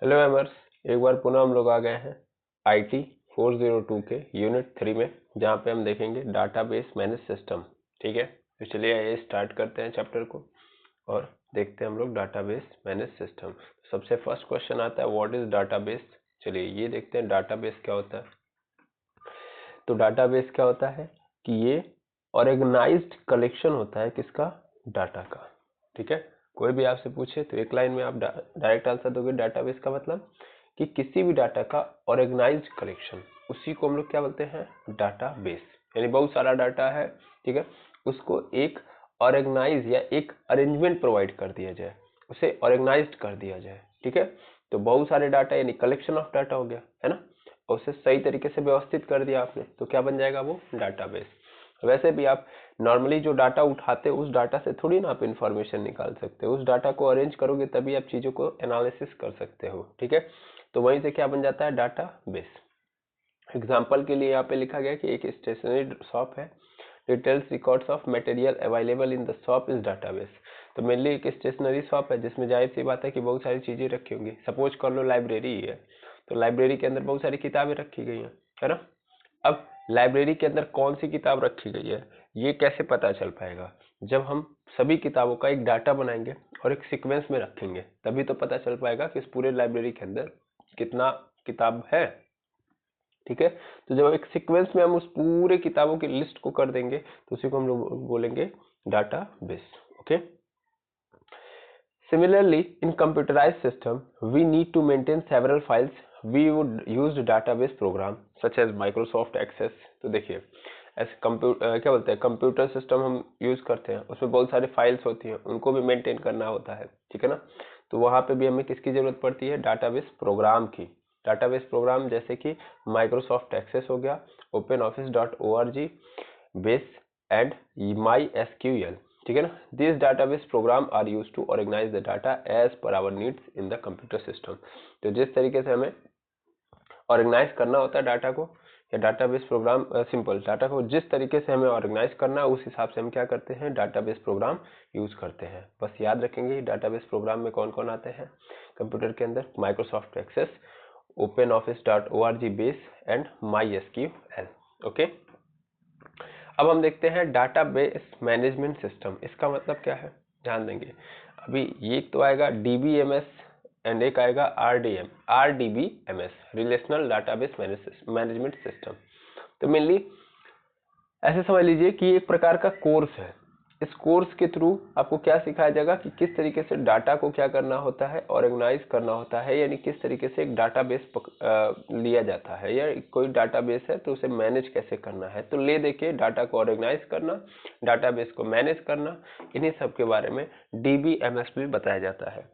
Hello members, एक बार पुनः हम लोग आ गए हैं IT 402 के यूनिट 3 में, जहाँ पे हम देखेंगे डाटाबेस मैनेज सिस्टम। ठीक है, तो चलिए आइए स्टार्ट करते हैं चैप्टर को और देखते हैं हम लोग डाटाबेस मैनेज सिस्टम। सबसे फर्स्ट क्वेश्चन आता है व्हाट इज डाटाबेस। चलिए ये देखते हैं डाटाबेस क्या होता है। तो डाटाबेस क्या होता है कि ये ऑर्गेनाइज्ड कलेक्शन होता है किसका, डाटा का। ठीक है, कोई भी आपसे पूछे तो एक लाइन में आप डायरेक्ट आंसर दोगे। डाटाबेस का मतलब कि किसी भी डाटा का ऑर्गेनाइज्ड कलेक्शन, उसी को हम लोग क्या बोलते हैं, डाटाबेस। यानी बहुत सारा डाटा है, ठीक है, उसको एक ऑर्गेनाइज या एक अरेंजमेंट प्रोवाइड कर दिया जाए, उसे ऑर्गेनाइज्ड कर दिया जाए। ठीक है, तो बहुत सारे डाटा यानी कलेक्शन ऑफ डाटा हो गया, है ना, और उसे सही तरीके से व्यवस्थित कर दिया आपने, तो क्या बन जाएगा वो डाटाबेस। वैसे भी आप नॉर्मली जो डाटा उठाते हो उस डाटा से थोड़ी ना आप इंफॉर्मेशन निकाल सकते हो, उस डाटा को अरेंज करोगे तभी आप चीजों को एनालिसिस कर सकते हो। ठीक है, तो वहीं से क्या बन जाता है, डाटाबेस। एग्जाम्पल के लिए यहाँ पे लिखा गया कि एक स्टेशनरी शॉप है, details records of material available in the shop is database. तो मेनली एक स्टेशनरी शॉप है जिसमें जाहिर सी बात है कि बहुत सारी चीजें रखी होंगी। सपोज कर लो लाइब्रेरी है, तो लाइब्रेरी के अंदर बहुत सारी किताबें रखी गई हैं, है ना। अब लाइब्रेरी के अंदर कौन सी किताब रखी गई है ये कैसे पता चल पाएगा, जब हम सभी किताबों का एक डाटा बनाएंगे और एक सीक्वेंस में रखेंगे, तभी तो पता चल पाएगा कि इस पूरे लाइब्रेरी के अंदर कितना किताब है। ठीक है, तो जब एक सीक्वेंस में हम उस पूरे किताबों की लिस्ट को कर देंगे तो उसी को हम लोग बोलेंगे database. Okay, similarly in computerized system we need to maintain several files. We would use database program such as Microsoft Access। तो देखिए ऐसे कंप्यूटर क्या बोलते हैं, कंप्यूटर सिस्टम हम यूज करते हैं, उसमें बहुत सारी फाइल्स होती हैं, उनको भी मेंटेन करना होता है। ठीक है ना, तो वहां पे भी हमें किसकी जरूरत पड़ती है, डाटाबेस प्रोग्राम की। डाटाबेस प्रोग्राम जैसे कि माइक्रोसॉफ्ट एक्सेस हो गया, openoffice.org, base and my SQL. ठीक है ना, this database program are use to organise the data as per our needs in the computer system. तो जिस तरीके से हमें ऑर्गेनाइज करना होता है डाटा को, या डाटाबेस प्रोग्राम सिंपल डाटा को जिस तरीके से हमें ऑर्गेनाइज करना है उस हिसाब से हम क्या करते हैं, डाटाबेस प्रोग्राम यूज करते हैं। बस याद रखेंगे डाटाबेस प्रोग्राम में कौन कौन आते हैं कंप्यूटर के अंदर, Microsoft Access, openoffice.org base and MySQL. Okay, अब हम देखते हैं डाटाबेस मैनेजमेंट सिस्टम। इसका मतलब क्या है, ध्यान देंगे। अभी ये तो आएगा डीबीएमएस एंड एक आएगा RDBMS, relational database management system. तो मेनली ऐसे समझ लीजिए कि एक प्रकार का कोर्स है। इस कोर्स के थ्रू आपको क्या सिखाया जाएगा कि किस तरीके से डाटा को क्या करना होता है, ऑर्गेनाइज करना होता है, यानी किस तरीके से एक डाटाबेस लिया जाता है, या कोई डाटाबेस है तो उसे मैनेज कैसे करना है। तो ले देके डाटा को ऑर्गेनाइज करना, डाटाबेस को मैनेज करना, इन्हीं सब के बारे में डीबीएमएस में बताया जाता है।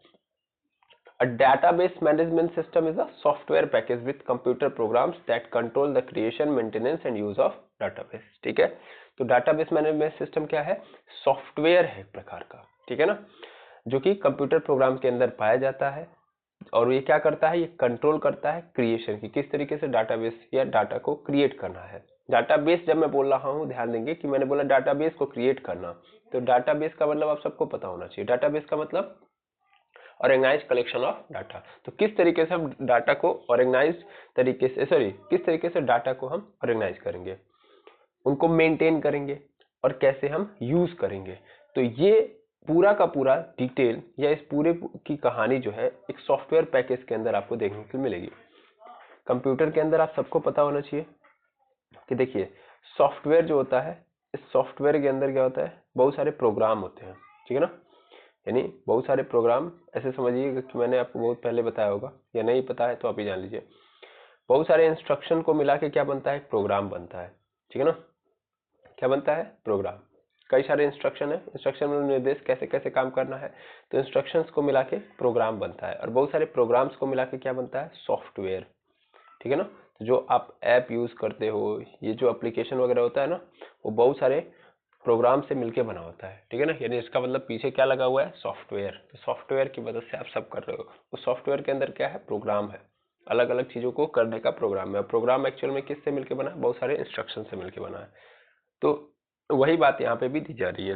A database management system is a software package with computer programs that control the creation, maintenance and use of database। ठीक है, तो database management system क्या है, सॉफ्टवेयर है एक प्रकार का। ठीक है ना, जो कि कंप्यूटर प्रोग्राम के अंदर पाया जाता है, और ये क्या करता है, ये कंट्रोल करता है क्रिएशन की, किस तरीके से डाटाबेस या डाटा को क्रिएट करना है। डाटाबेस जब मैं बोल रहा हूँ ध्यान देंगे कि मैंने बोला डाटाबेस को क्रिएट करना, तो डाटाबेस का मतलब आप सबको पता होना चाहिए। डाटाबेस का मतलब ऑर्गेनाइज कलेक्शन ऑफ डाटा। तो किस तरीके से हम डाटा को ऑर्गेनाइज तरीके से किस तरीके से डाटा को हम ऑर्गेनाइज करेंगे, उनको मेंटेन करेंगे और कैसे हम यूज करेंगे। तो ये पूरा का पूरा डिटेल या इस पूरे की कहानी जो है एक सॉफ्टवेयर पैकेज के अंदर आपको देखने को मिलेगी। कंप्यूटर के अंदर आप सबको पता होना चाहिए कि देखिए सॉफ्टवेयर जो होता है, इस सॉफ्टवेयर के अंदर क्या होता है, बहुत सारे प्रोग्राम होते हैं। ठीक है ना, यानी बहुत सारे प्रोग्राम, ऐसे समझिए कि मैंने आपको बहुत पहले बताया होगा, या नहीं पता है तो आप ही जान लीजिए। बहुत सारे इंस्ट्रक्शन को मिला के क्या बनता है, प्रोग्राम बनता है। ठीक है ना, क्या बनता है, प्रोग्राम। कई सारे इंस्ट्रक्शन है, इंस्ट्रक्शन में निर्देश कैसे कैसे काम करना है, तो इंस्ट्रक्शंस को मिला के प्रोग्राम बनता है, और बहुत सारे प्रोग्राम्स को मिला के क्या बनता है, सॉफ्टवेयर। ठीक है ना, तो जो आप ऐप यूज करते हो, ये जो एप्लीकेशन वगैरह होता है ना, वो बहुत सारे प्रोग्राम से मिलके बना होता है। ठीक है ना, यानी इसका मतलब पीछे क्या लगा हुआ है, सॉफ्टवेयर। तो सॉफ्टवेयर की मदद से आप सब कर रहे हो। उस सॉफ्टवेयर के अंदर क्या है, प्रोग्राम है, अलग अलग चीजों को करने का प्रोग्राम है। प्रोग्राम एक्चुअल में किससे मिलके बना है, बहुत सारे इंस्ट्रक्शन से मिलके बना है। तो वही बात यहाँ पे भी दी जा रही है।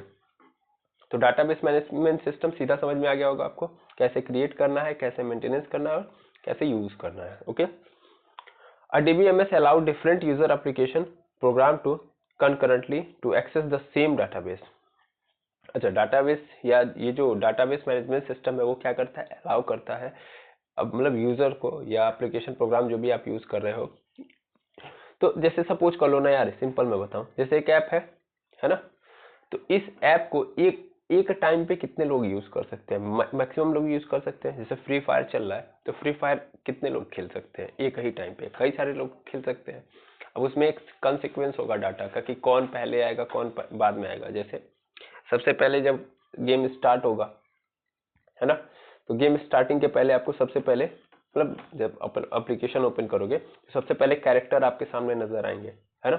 तो डाटाबेस मैनेजमेंट सिस्टम सीधा समझ में आ गया होगा आपको, कैसे क्रिएट करना है, कैसे मेंटेनेंस करना है और कैसे यूज करना है। Okay, a DBMS allow different user application program to concurrently to access the same database। अच्छा, डाटाबेस या ये जो डाटाबेस मैनेजमेंट सिस्टम है वो क्या करता है, अलाउ करता है अब मतलब यूजर को या एप्लीकेशन प्रोग्राम जो भी आप यूज कर रहे हो, तो जैसे सपोज कर लो ना यार, सिंपल मैं बताऊं, जैसे एक ऐप है ना, तो इस ऐप को एक एक टाइम पे कितने लोग यूज कर सकते हैं, मैक्सिमम लोग यूज कर सकते हैं। जैसे फ्री फायर चल रहा है तो फ्री फायर कितने लोग खेल सकते हैं एक ही टाइम पे, कई सारे लोग खेल सकते हैं। अब उसमें एक कंसिक्वेंस होगा डाटा का कि कौन पहले आएगा कौन बाद में आएगा। जैसे सबसे पहले जब गेम स्टार्ट होगा, है ना, तो गेम स्टार्टिंग के पहले आपको सबसे पहले मतलब जब एप्लीकेशन ओपन करोगे तो सबसे पहले कैरेक्टर आपके सामने नजर आएंगे, है ना।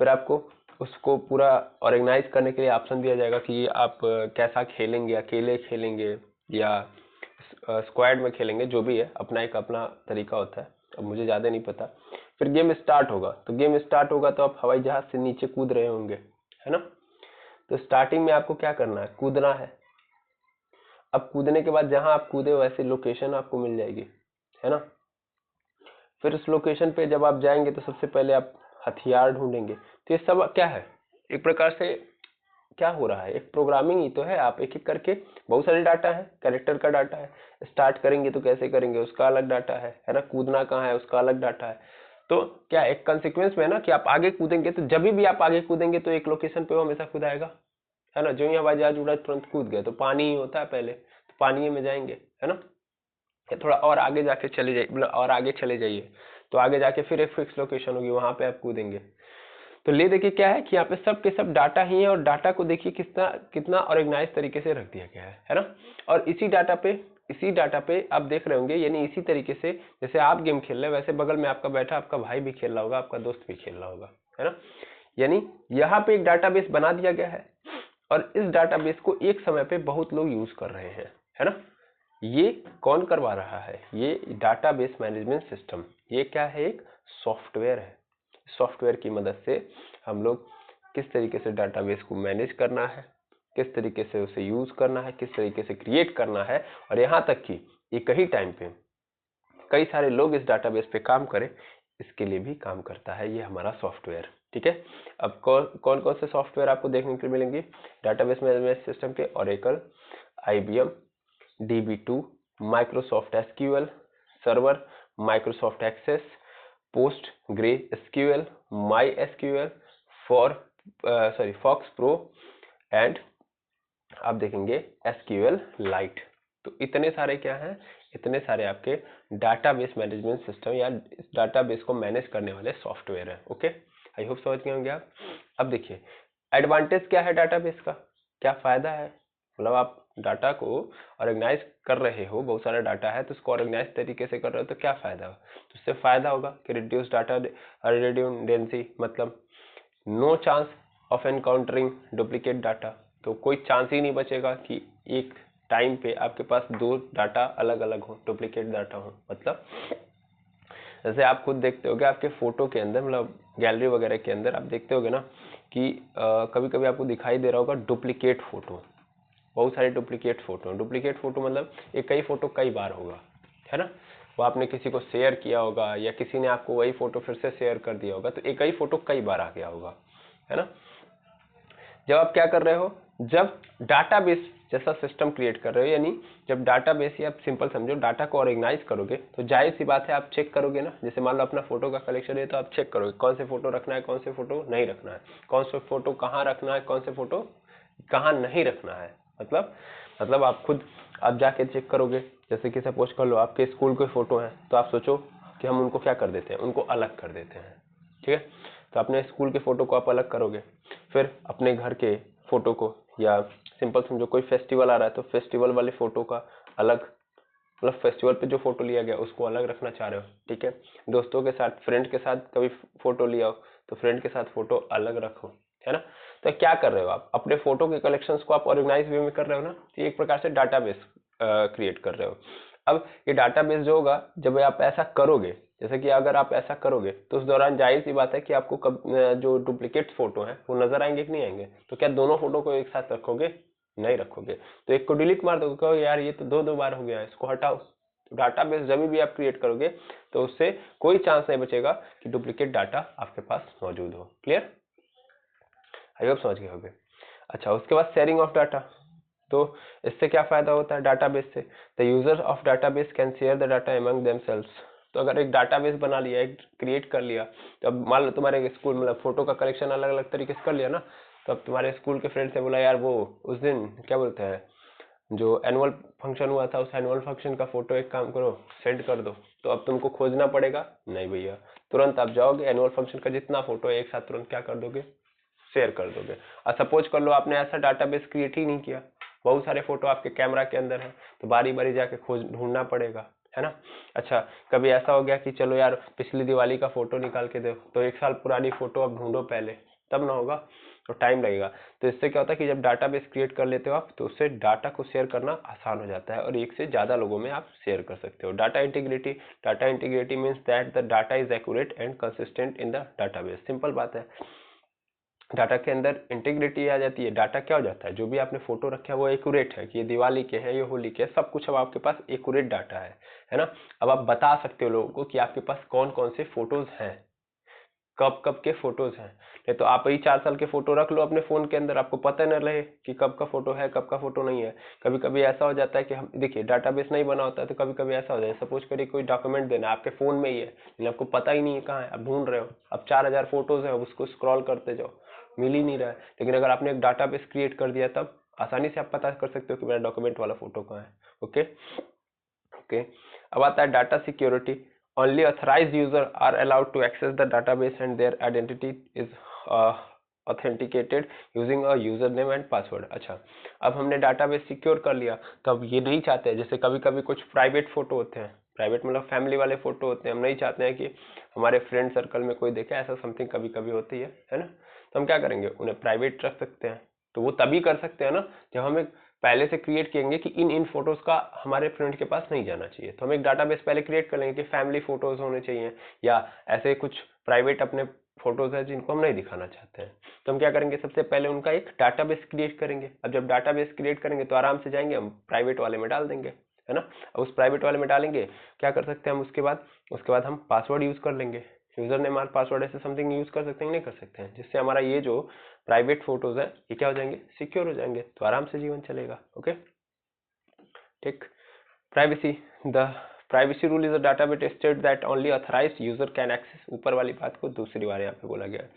फिर आपको उसको पूरा ऑर्गेनाइज करने के लिए ऑप्शन दिया जाएगा कि आप कैसा खेलेंगे, अकेले खेलेंगे या स्क्वाड में खेलेंगे, जो भी है अपना एक अपना तरीका होता है, अब मुझे ज़्यादा नहीं पता। फिर गेम स्टार्ट होगा, तो गेम स्टार्ट होगा तो आप हवाई जहाज से नीचे कूद रहे होंगे, है ना। तो स्टार्टिंग में आपको क्या करना है, कूदना है। अब कूदने के बाद जहां आप कूदे वैसे लोकेशन आपको मिल जाएगी, है ना। फिर उस लोकेशन पे जब आप जाएंगे तो सबसे पहले आप हथियार ढूंढेंगे। तो ये सब क्या है, एक प्रकार से क्या हो रहा है, एक प्रोग्रामिंग ही तो है। आप एक एक करके, बहुत सारे डाटा है, कैरेक्टर का डाटा है, स्टार्ट करेंगे तो कैसे करेंगे उसका अलग डाटा है ना, कूदना कहाँ है उसका अलग डाटा है। तो क्या एक कंसिक्वेंस में है ना कि आप आगे कूदेंगे तो जब भी आप आगे कूदेंगे तो एक लोकेशन पे वो हमेशा कूदाएगा, है ना। जो ही हवाई जहाज उड़ा तुरंत कूद गए, तो पानी ही होता है पहले, तो पानी में जाएंगे, है ना। या थोड़ा और आगे जाके चले जाइए, मतलब और आगे चले जाइए तो आगे जाके फिर एक फिक्स लोकेशन होगी, वहां पे आप कूदेंगे। तो ले देखिए क्या है कि यहाँ पे सब के सब डाटा ही है, और डाटा को देखिए कितना कितना ऑर्गेनाइज तरीके से रख दिया गया है ना। और इसी डाटा पे आप देख रहे होंगे, यानी इसी तरीके से जैसे आप गेम खेल रहे हैं वैसे बगल में आपका बैठा आपका भाई भी खेल रहा होगा, आपका दोस्त भी खेल रहा होगा, है ना। यानी यहाँ पे एक डाटाबेस बना दिया गया है और इस डाटाबेस को एक समय पे बहुत लोग यूज कर रहे हैं, है ना। ये कौन करवा रहा है, ये डाटाबेस मैनेजमेंट सिस्टम। ये क्या है, एक सॉफ्टवेयर है। सॉफ्टवेयर की मदद से हम लोग किस तरीके से डाटाबेस को मैनेज करना है, किस तरीके से उसे यूज करना है, किस तरीके से क्रिएट करना है, और यहाँ तक कि एक ही टाइम पे कई सारे लोग इस डाटाबेस पे काम करें, इसके लिए भी काम करता है ये हमारा सॉफ्टवेयर। ठीक है, अब कौन कौन से सॉफ्टवेयर आपको देखने के लिए मिलेंगे डाटाबेस मैनेजमेंट सिस्टम के, Oracle, IBM, DB2, Microsoft SQL server, Microsoft Access, PostgreSQL, MySQL, FoxPro and आप देखेंगे SQL लाइट। तो इतने सारे क्या हैं, इतने सारे आपके डाटाबेस मैनेजमेंट सिस्टम या डाटाबेस को मैनेज करने वाले सॉफ्टवेयर हैं। ओके, आई होप समझ गए होंगे आप। अब देखिए एडवांटेज क्या है डाटाबेस का, क्या फायदा है, मतलब आप डाटा को ऑर्गेनाइज कर रहे हो, बहुत सारा डाटा है तो उसको ऑर्गेनाइज तरीके से कर रहे हो तो क्या फायदा हो, तो उससे फायदा होगा कि रिड्यूस डाटा रिडंडेंसी, मतलब no chance of encountering duplicate data. तो कोई चांस ही नहीं बचेगा कि एक टाइम पे आपके पास दो डाटा अलग अलग हो, डुप्लीकेट डाटा हो। मतलब जैसे आप खुद देखते होगे आपके फोटो के अंदर, मतलब गैलरी वगैरह के अंदर आप देखते होगे ना कि कभी कभी आपको दिखाई दे रहा होगा डुप्लीकेट फोटो, बहुत सारे डुप्लीकेट फोटो मतलब एक ही फोटो कई बार होगा, है ना। वो आपने किसी को शेयर किया होगा या किसी ने आपको वही फोटो फिर से शेयर कर दिया होगा, तो एक ही फोटो कई बार आ गया होगा, है ना। जब आप क्या कर रहे हो, जब डाटाबेस जैसा सिस्टम क्रिएट कर रहे हो, यानी जब डाटाबेस या आप सिंपल समझो डाटा को ऑर्गेनाइज करोगे, तो जाहिर सी बात है आप चेक करोगे ना। जैसे मान लो अपना फोटो का कलेक्शन है तो आप चेक करोगे कौन से फोटो रखना है, कौन से फोटो नहीं रखना है, कौन से फोटो कहाँ रखना है, कौन से फोटो कहाँ नहीं रखना है। मतलब आप खुद आप जाके चेक करोगे। जैसे कि सपोज कर लो आपके स्कूल के फोटो हैं, तो आप सोचो कि हम उनको क्या कर देते हैं, उनको अलग कर देते हैं, ठीक है। तो अपने स्कूल के फोटो को आप अलग करोगे, फिर अपने घर के फोटो को, या सिंपल समझो कोई फेस्टिवल आ रहा है तो फेस्टिवल वाले फोटो का अलग, मतलब फेस्टिवल पे जो फोटो लिया गया उसको अलग रखना चाह रहे हो, ठीक है। दोस्तों के साथ, फ्रेंड के साथ कभी फोटो लिया हो तो फ्रेंड के साथ फोटो अलग रखो, है ना। तो क्या कर रहे हो आप, अपने फोटो के कलेक्शंस को आप ऑर्गेनाइज वे में कर रहे हो ना, तो एक प्रकार से डाटाबेस क्रिएट कर रहे हो। अब ये डाटाबेस जो होगा, जब आप ऐसा करोगे, जैसे कि अगर आप ऐसा करोगे तो उस दौरान जाहिर सी बात है कि आपको जो डुप्लीकेट फोटो है वो नजर आएंगे कि नहीं आएंगे। तो क्या दोनों फोटो को एक साथ रखोगे, नहीं रखोगे। तो एक को डिलीट मार दोगे, कहो यार ये तो दो बार हो गया है, इसको हटाओ, तो डाटाबेस जब भी आप क्रिएट करोगे तो उससे कोई चांस नहीं बचेगा कि डुप्लीकेट डाटा आपके पास मौजूद हो। क्लियर? आई होप समझ गए होगे। अच्छा, उसके बाद शेयरिंग ऑफ डाटा। तो इससे क्या फायदा होता है डाटाबेस से? The user of database can share the data among themselves. तो अगर एक डाटाबेस बना लिया, एक क्रिएट कर लिया, तो अब मान लो तुम्हारे स्कूल मतलब फोटो का कलेक्शन अलग अलग तरीके से कर लिया ना, तो अब तुम्हारे स्कूल के फ्रेंड से बोला यार वो उस दिन क्या बोलते हैं जो एनुअल फंक्शन हुआ था, उस एनुअल फंक्शन का फोटो एक काम करो सेंड कर दो। तो अब तुमको खोजना पड़ेगा नहीं भैया, तुरंत आप जाओगे एनुअल फंक्शन का जितना फोटो है एक साथ तुरंत क्या कर दोगे, शेयर कर दोगे। और सपोज कर लो आपने ऐसा डाटाबेस क्रिएट ही नहीं किया, बहुत सारे फोटो आपके कैमरा के अंदर है, तो बारी बारी जाके खोज ढूंढना पड़ेगा, है ना। अच्छा, कभी ऐसा हो गया कि चलो यार पिछली दिवाली का फोटो निकाल के दो, तो एक साल पुरानी फोटो अब ढूंढो पहले, तब ना होगा, तो टाइम लगेगा। तो इससे क्या होता है कि जब डाटाबेस क्रिएट कर लेते हो आप, तो उससे डाटा को शेयर करना आसान हो जाता है और एक से ज्यादा लोगों में आप शेयर कर सकते हो। Data integrity means that the data is accurate and consistent in the database. Simple बात है, डाटा के अंदर इंटीग्रिटी आ जाती है। डाटा क्या हो जाता है, जो भी आपने फोटो रखे हैं वो एक्यूरेट है कि ये दिवाली के हैं, ये होली के, सब कुछ अब आपके पास एक्यूरेट डाटा है ना। अब आप बता सकते हो लोगों को कि आपके पास कौन कौन से फोटोज हैं, कब कब के फोटोज हैं। नहीं तो आप वही 4 साल के फोटो रख लो अपने फोन के अंदर, आपको पता न रहे कि कब का फोटो है कब का फोटो नहीं है। कभी कभी ऐसा हो जाता है कि हम देखिए डाटाबेस नहीं बना होता है, तो कभी कभी ऐसा हो जाए, सपोज करिए कोई डॉक्यूमेंट देना है आपके फोन में ही है, लेकिन आपको पता ही नहीं है कहाँ है, आप ढूंढ रहे हो, अब 4000 फोटोज है, अब उसको स्क्रॉल करते जाओ, मिल ही नहीं रहा है। लेकिन अगर आपने एक डाटाबेस क्रिएट कर दिया तब आसानी से आप पता कर सकते हो कि मेरा डॉक्यूमेंट वाला फोटो कहाँ है। Okay okay. अब आता है data security. only authorized users are allowed to access the database and their identity is authenticated using a username and password। अच्छा, अब हमने डाटाबेस सिक्योर कर लिया, तब ये नहीं चाहते, जैसे कभी कभी कुछ प्राइवेट फोटो होते हैं, प्राइवेट मतलब फैमिली वाले फोटो होते हैं, हम नहीं चाहते हैं कि हमारे फ्रेंड सर्कल में कोई देखे, ऐसा समथिंग कभी कभी होती है ना। तो हम क्या करेंगे, उन्हें प्राइवेट रख सकते हैं। तो वो तभी कर सकते हैं ना जब हमें पहले से क्रिएट करेंगे कि इन फोटोज का हमारे फ्रेंड के पास नहीं जाना चाहिए। तो हम एक डाटाबेस पहले क्रिएट कर लेंगे कि फैमिली फोटोज होने चाहिए, या ऐसे कुछ प्राइवेट अपने फोटोज है जिनको हम नहीं दिखाना चाहते हैं। तो हम क्या करेंगे, सबसे पहले उनका एक डाटाबेस क्रिएट करेंगे। अब जब डाटाबेस क्रिएट करेंगे तो आराम से जाएंगे हम प्राइवेट वाले में डाल देंगे, है ना। अब उस प्राइवेट वाले में डालेंगे, क्या कर सकते हैं हम उसके बाद हम पासवर्ड यूज कर लेंगे, यूजर नेम और पासवर्ड ऐसे समथिंग यूज कर सकते हैं, नहीं कर सकते हैं, जिससे हमारा ये जो प्राइवेट फोटोज है ये क्या हो जाएंगे, सिक्योर हो जाएंगे, तो आराम से जीवन चलेगा। ओके ठीक। Privacy, the privacy rule is a database state that only authorised user can access. ऊपर वाली बात को दूसरी बार यहाँ पे बोला गया है।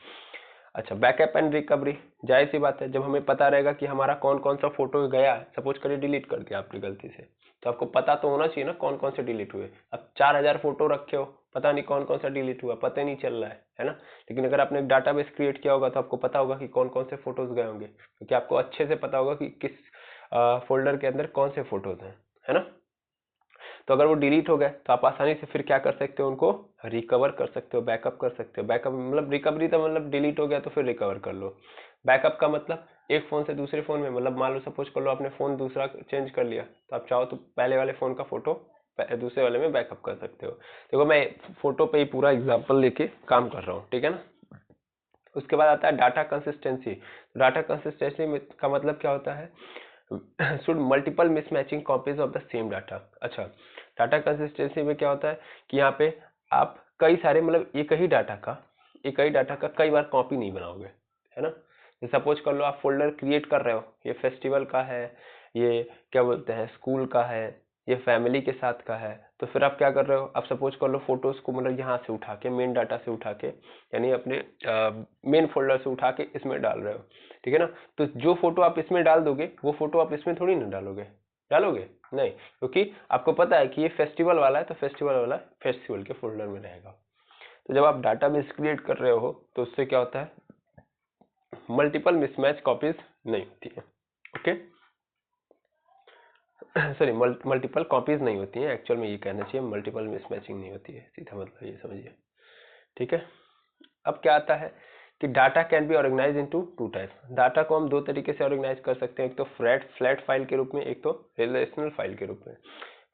अच्छा, बैकअप एंड रिकवरी, जाहिर सी बात है जब हमें पता रहेगा कि हमारा कौन कौन सा फोटो गया है, सपोज करिए डिलीट कर दिया आपने गलती से, तो आपको पता तो होना चाहिए ना कौन कौन से डिलीट हुए। अब 4000 फोटो रखे हो, पता नहीं कौन कौन सा डिलीट हुआ, पता नहीं चल रहा है ना। लेकिन अगर आपने एक डाटाबेस क्रिएट किया होगा तो आपको पता होगा कि कौन कौन से फोटोज गए होंगे, क्योंकि आपको अच्छे से पता होगा कि किस फोल्डर के अंदर कौन से फोटोज हैं, है ना। तो अगर वो डिलीट हो गए तो आप आसानी से फिर क्या कर सकते हो, उनको रिकवर कर सकते हो, बैकअप कर सकते हो। बैकअप मतलब रिकवरी, तो मतलब डिलीट हो गया तो फिर रिकवर कर लो। बैकअप का मतलब एक फोन से दूसरे फोन में, मतलब मान लो सपोज कर लो आपने फोन दूसरा चेंज कर लिया, तो आप चाहो तो पहले वाले फोन का फोटो दूसरे वाले में बैकअप कर सकते हो। देखो मैं फोटो पे ही पूरा एग्जांपल लेके काम कर रहा हूँ, ठीक है ना। उसके बाद आता है डाटा कंसिस्टेंसी। डाटा कंसिस्टेंसी का मतलब क्या होता है, should multiple mismatching copies of the same data. अच्छा, डाटा कंसिस्टेंसी में क्या होता है कि यहाँ पे आप कई सारे मतलब एक ही डाटा का कई बार कॉपी नहीं बनाओगे, है ना। सपोज कर लो आप फोल्डर क्रिएट कर रहे हो, ये फेस्टिवल का है, ये क्या बोलते हैं स्कूल का है, ये फैमिली के साथ का है, तो फिर आप क्या कर रहे हो, आप सपोज कर लो फोटोज को मतलब यहाँ से उठा के मेन डाटा से उठा के, यानी अपने मेन फोल्डर से उठा के इसमें डाल रहे हो, ठीक है ना। तो जो फोटो आप इसमें डाल दोगे वो फोटो आप इसमें थोड़ी ना डालोगे नहीं, क्योंकि आपको पता है कि ये फेस्टिवल वाला है, तो फेस्टिवल वाला फेस्टिवल के फोल्डर में रहेगा। तो जब आप डाटाबेस क्रिएट कर रहे हो तो उससे क्या होता है, मल्टीपल मिसमैच कॉपीज नहीं होती है। ओके सॉरी, मल्टीपल कॉपीज नहीं होती है, एक्चुअल में ये कहना चाहिए मल्टीपल मिसमैचिंग नहीं होती है, सीधा मतलब ये समझिए, ठीक है। अब क्या आता है कि data can be organise into two types. Data को हम दो तरीके से ऑर्गेनाइज कर सकते हैं, एक तो फ्लैट फाइल के रूप में, एक तो रिलेशनल फाइल के रूप में।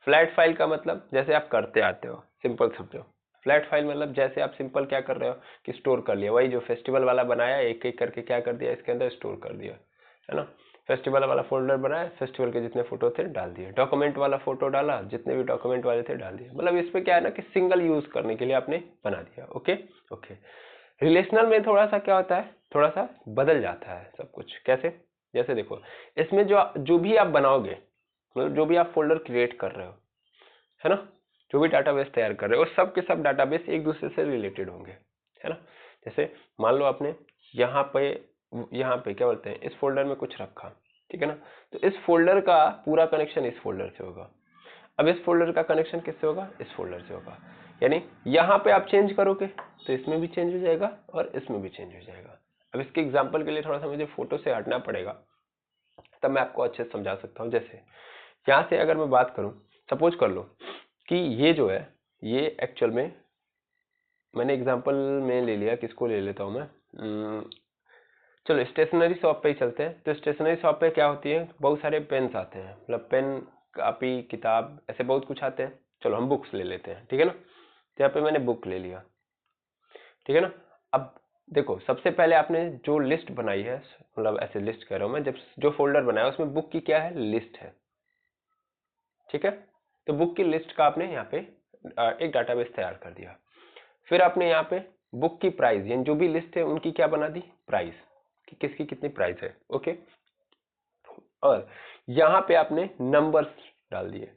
फ्लैट फाइल का मतलब जैसे आप करते आते हो, सिंपल समझो। फ्लैट फाइल मतलब जैसे आप सिंपल क्या कर रहे हो कि स्टोर कर लिया, वही जो फेस्टिवल वाला बनाया एक एक करके क्या कर दिया इसके अंदर स्टोर कर दिया, है ना। फेस्टिवल वाला फोल्डर बनाया, फेस्टिवल के जितने फोटो थे डाल दिए, डॉक्यूमेंट वाला फोटो डाला, जितने भी डॉक्यूमेंट वाले थे डाल दिए। मतलब इसमें क्या है ना कि सिंगल यूज करने के लिए आपने बना दिया। Okay okay. रिलेशनल में थोड़ा सा क्या होता है, थोड़ा सा बदल जाता है सब कुछ। कैसे? जैसे देखो, इसमें जो भी आप बनाओगे, मतलब जो भी आप फोल्डर क्रिएट कर रहे हो, है ना, जो भी डाटाबेस तैयार कर रहे हो, सब के सब डाटाबेस एक दूसरे से रिलेटेड होंगे, है ना। जैसे मान लो आपने यहाँ पे क्या बोलते हैं, इस फोल्डर में कुछ रखा, ठीक है ना, तो इस फोल्डर का पूरा कनेक्शन इस फोल्डर से होगा। अब इस फोल्डर का कनेक्शन किससे होगा? इस फोल्डर से होगा। यानी यहाँ पे आप चेंज करोगे तो इसमें भी चेंज हो जाएगा और इसमें भी चेंज हो जाएगा। अब इसके एग्जाम्पल के लिए थोड़ा सा मुझे फोटो से हटना पड़ेगा, तब मैं आपको अच्छे से समझा सकता हूँ। जैसे यहाँ से अगर मैं बात करूँ, सपोज कर लो कि ये जो है, ये एक्चुअल में मैंने एग्जांपल में ले लिया, किसको ले लेता हूँ मैं, चलो स्टेशनरी शॉप पे ही चलते हैं। तो स्टेशनरी शॉप पे क्या होती है, बहुत सारे पेन्स आते हैं, मतलब पेन, कॉपी, किताब, ऐसे बहुत कुछ आते हैं। चलो हम बुक्स ले लेते हैं, ठीक है ना। तो यहाँ पे मैंने बुक ले लिया, ठीक है ना। अब देखो, सबसे पहले आपने जो लिस्ट बनाई है, मतलब ऐसे लिस्ट कह रहा हूँ मैं, जब जो फोल्डर बनाया उसमें बुक की क्या है, लिस्ट है, ठीक है। तो बुक की लिस्ट का आपने यहाँ पे एक डाटाबेस तैयार कर दिया। फिर आपने यहाँ पे बुक की प्राइस, यानी जो भी लिस्ट है उनकी क्या बना दी, प्राइस, कि किसकी कितनी प्राइस है। ओके। और यहाँ पे आपने नंबर्स डाल दिए।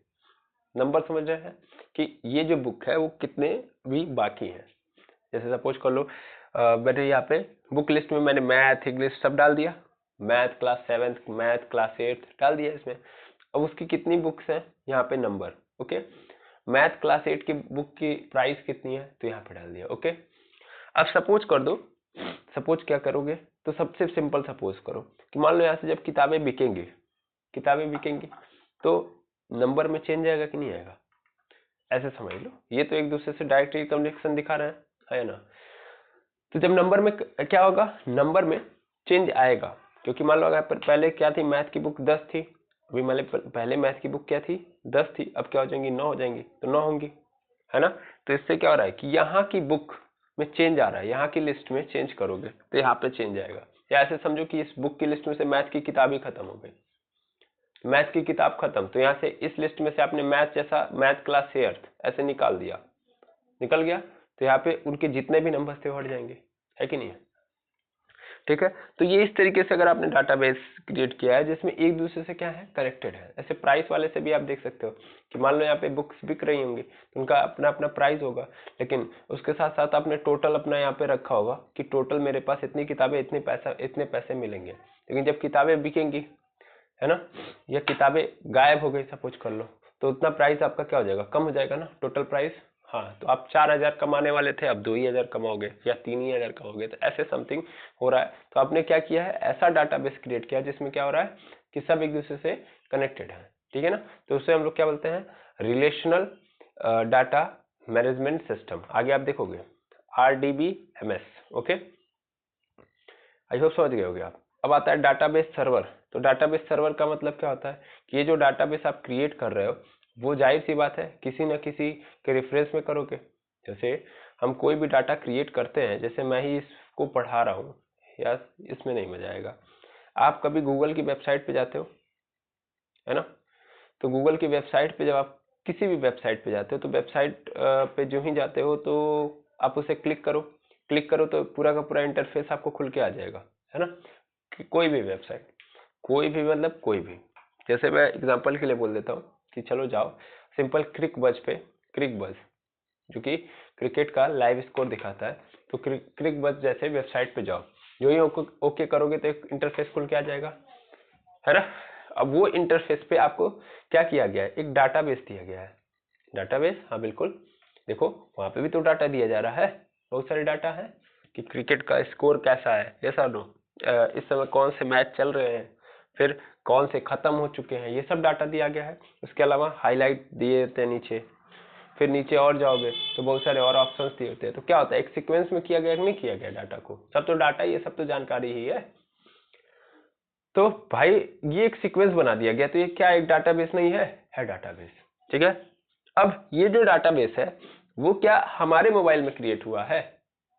नंबर समझ रहे हैं कि ये जो बुक है वो कितने भी बाकी है। जैसे सपोज कर लो मैंने यहाँ पे बुक लिस्ट में मैंने मैथ, इंग्लिश सब डाल दिया, मैथ क्लास 7, मैथ क्लास 8 डाल दिया इसमें। अब उसकी कितनी बुक्स हैं, यहाँ पे नंबर। ओके। मैथ क्लास 8 की बुक की प्राइस कितनी है, तो यहाँ पे डाल दिया। ओके। अब सपोज कर दो, सपोज क्या करोगे, तो सबसे सिंपल सपोज करो कि मान लो यहाँ से जब किताबें बिकेंगी तो नंबर में चेंज आएगा कि नहीं आएगा, ऐसे समझ लो। ये तो एक दूसरे से डायरेक्टली कनेक्शन दिखा रहे हैं, है ना। तो जब नंबर में क्या होगा, नंबर में चेंज आएगा, क्योंकि मान लो अगर पहले क्या थी, मैथ की बुक 10 थी, अभी पहले मैथ की बुक क्या थी, 10 थी, अब क्या हो जाएंगी, 9 हो जाएंगी, तो 9 होंगी, है ना। तो इससे क्या हो रहा है कि यहाँ की बुक में चेंज आ रहा है, यहाँ की लिस्ट में चेंज करोगे तो यहाँ पे चेंज आएगा। या ऐसे समझो कि इस बुक की लिस्ट में से मैथ की किताब ही खत्म हो गई, मैथ की किताब खत्म, तो यहाँ से इस लिस्ट में से आपने मैथ जैसा, मैथ क्लास 8 ऐसे निकाल दिया, निकल गया, तो यहाँ पे उनके जितने भी नंबर थे वो हट जाएंगे, है कि नहीं है। ठीक है। तो ये इस तरीके से अगर आपने डाटाबेस क्रिएट किया है जिसमें एक दूसरे से क्या है, कनेक्टेड है। ऐसे प्राइस वाले से भी आप देख सकते हो कि मान लो यहाँ पे बुक्स बिक रही होंगी तो उनका अपना अपना प्राइस होगा, लेकिन उसके साथ साथ आपने टोटल अपना यहाँ पे रखा होगा कि टोटल मेरे पास इतनी किताबें, इतने पैसे मिलेंगे। लेकिन जब किताबें बिकेंगी, है ना, या किताबें गायब हो गई सपोज कर लो, तो उतना प्राइस आपका क्या हो जाएगा, कम हो जाएगा ना, टोटल प्राइस। हाँ, तो आप 4,000 कमाने वाले थे, अब 2,000 कमाओगे या 3,000 कमाओगे, तो ऐसे समथिंग हो रहा है। तो आपने क्या किया है, ऐसा डाटाबेस क्रिएट किया जिसमें क्या हो रहा है कि सब एक दूसरे से कनेक्टेड है, ठीक है ना। तो उसे हम लोग क्या बोलते हैं, रिलेशनल डाटा मैनेजमेंट सिस्टम। आगे आप देखोगे RDBMS। ओके, आई होप समझ गए होगे आप। अब आता है डाटाबेस सर्वर। तो डाटाबेस सर्वर का मतलब क्या होता है कि ये जो डाटाबेस आप क्रिएट कर रहे हो वो जाहिर सी बात है किसी न किसी के रेफरेंस में करोगे। जैसे हम कोई भी डाटा क्रिएट करते हैं, जैसे मैं ही इसको पढ़ा रहा हूँ, या इसमें नहीं मजा आएगा। आप कभी गूगल की वेबसाइट पे जाते हो, है ना, तो गूगल की वेबसाइट पे जब आप किसी भी वेबसाइट पे जाते हो तो वेबसाइट पे जो ही जाते हो तो आप उसे क्लिक करो तो पूरा का पूरा इंटरफेस आपको खुल के आ जाएगा, है ना। कि कोई भी वेबसाइट, कोई भी मतलब कोई भी, जैसे मैं एग्जांपल के लिए बोल देता हूँ कि चलो जाओ सिंपल क्रिकबज़ पे, क्रिकबज़ जो कि क्रिकेट का लाइव स्कोर दिखाता है, तो क्रिकबज़ जैसे वेबसाइट पे जाओ, जो ही ओके करोगे तो एक इंटरफेस खुल के आ जाएगा, है ना। अब वो इंटरफेस पे आपको क्या किया गया है, एक डाटाबेस दिया गया है। डाटाबेस, हाँ बिल्कुल, देखो वहां पे भी तो डाटा दिया जा रहा है, बहुत सारे डाटा है कि क्रिकेट का स्कोर कैसा है, ऐसा नो, इस समय कौन से मैच चल रहे हैं, फिर कौन से खत्म हो चुके हैं, ये सब डाटा दिया गया है। उसके अलावा हाईलाइट दिए होते हैं नीचे, फिर नीचे और जाओगे तो बहुत सारे और ऑप्शंस दिए होते हैं। तो क्या होता है, एक सीक्वेंस में किया गया कि नहीं किया गया डाटा को, सब तो डाटा ही है, सब तो जानकारी ही है। तो भाई ये एक सीक्वेंस बना दिया गया, तो ये क्या एक डाटाबेस नहीं है डाटाबेस, ठीक है। अब ये जो डाटाबेस है वो क्या हमारे मोबाइल में क्रिएट हुआ है,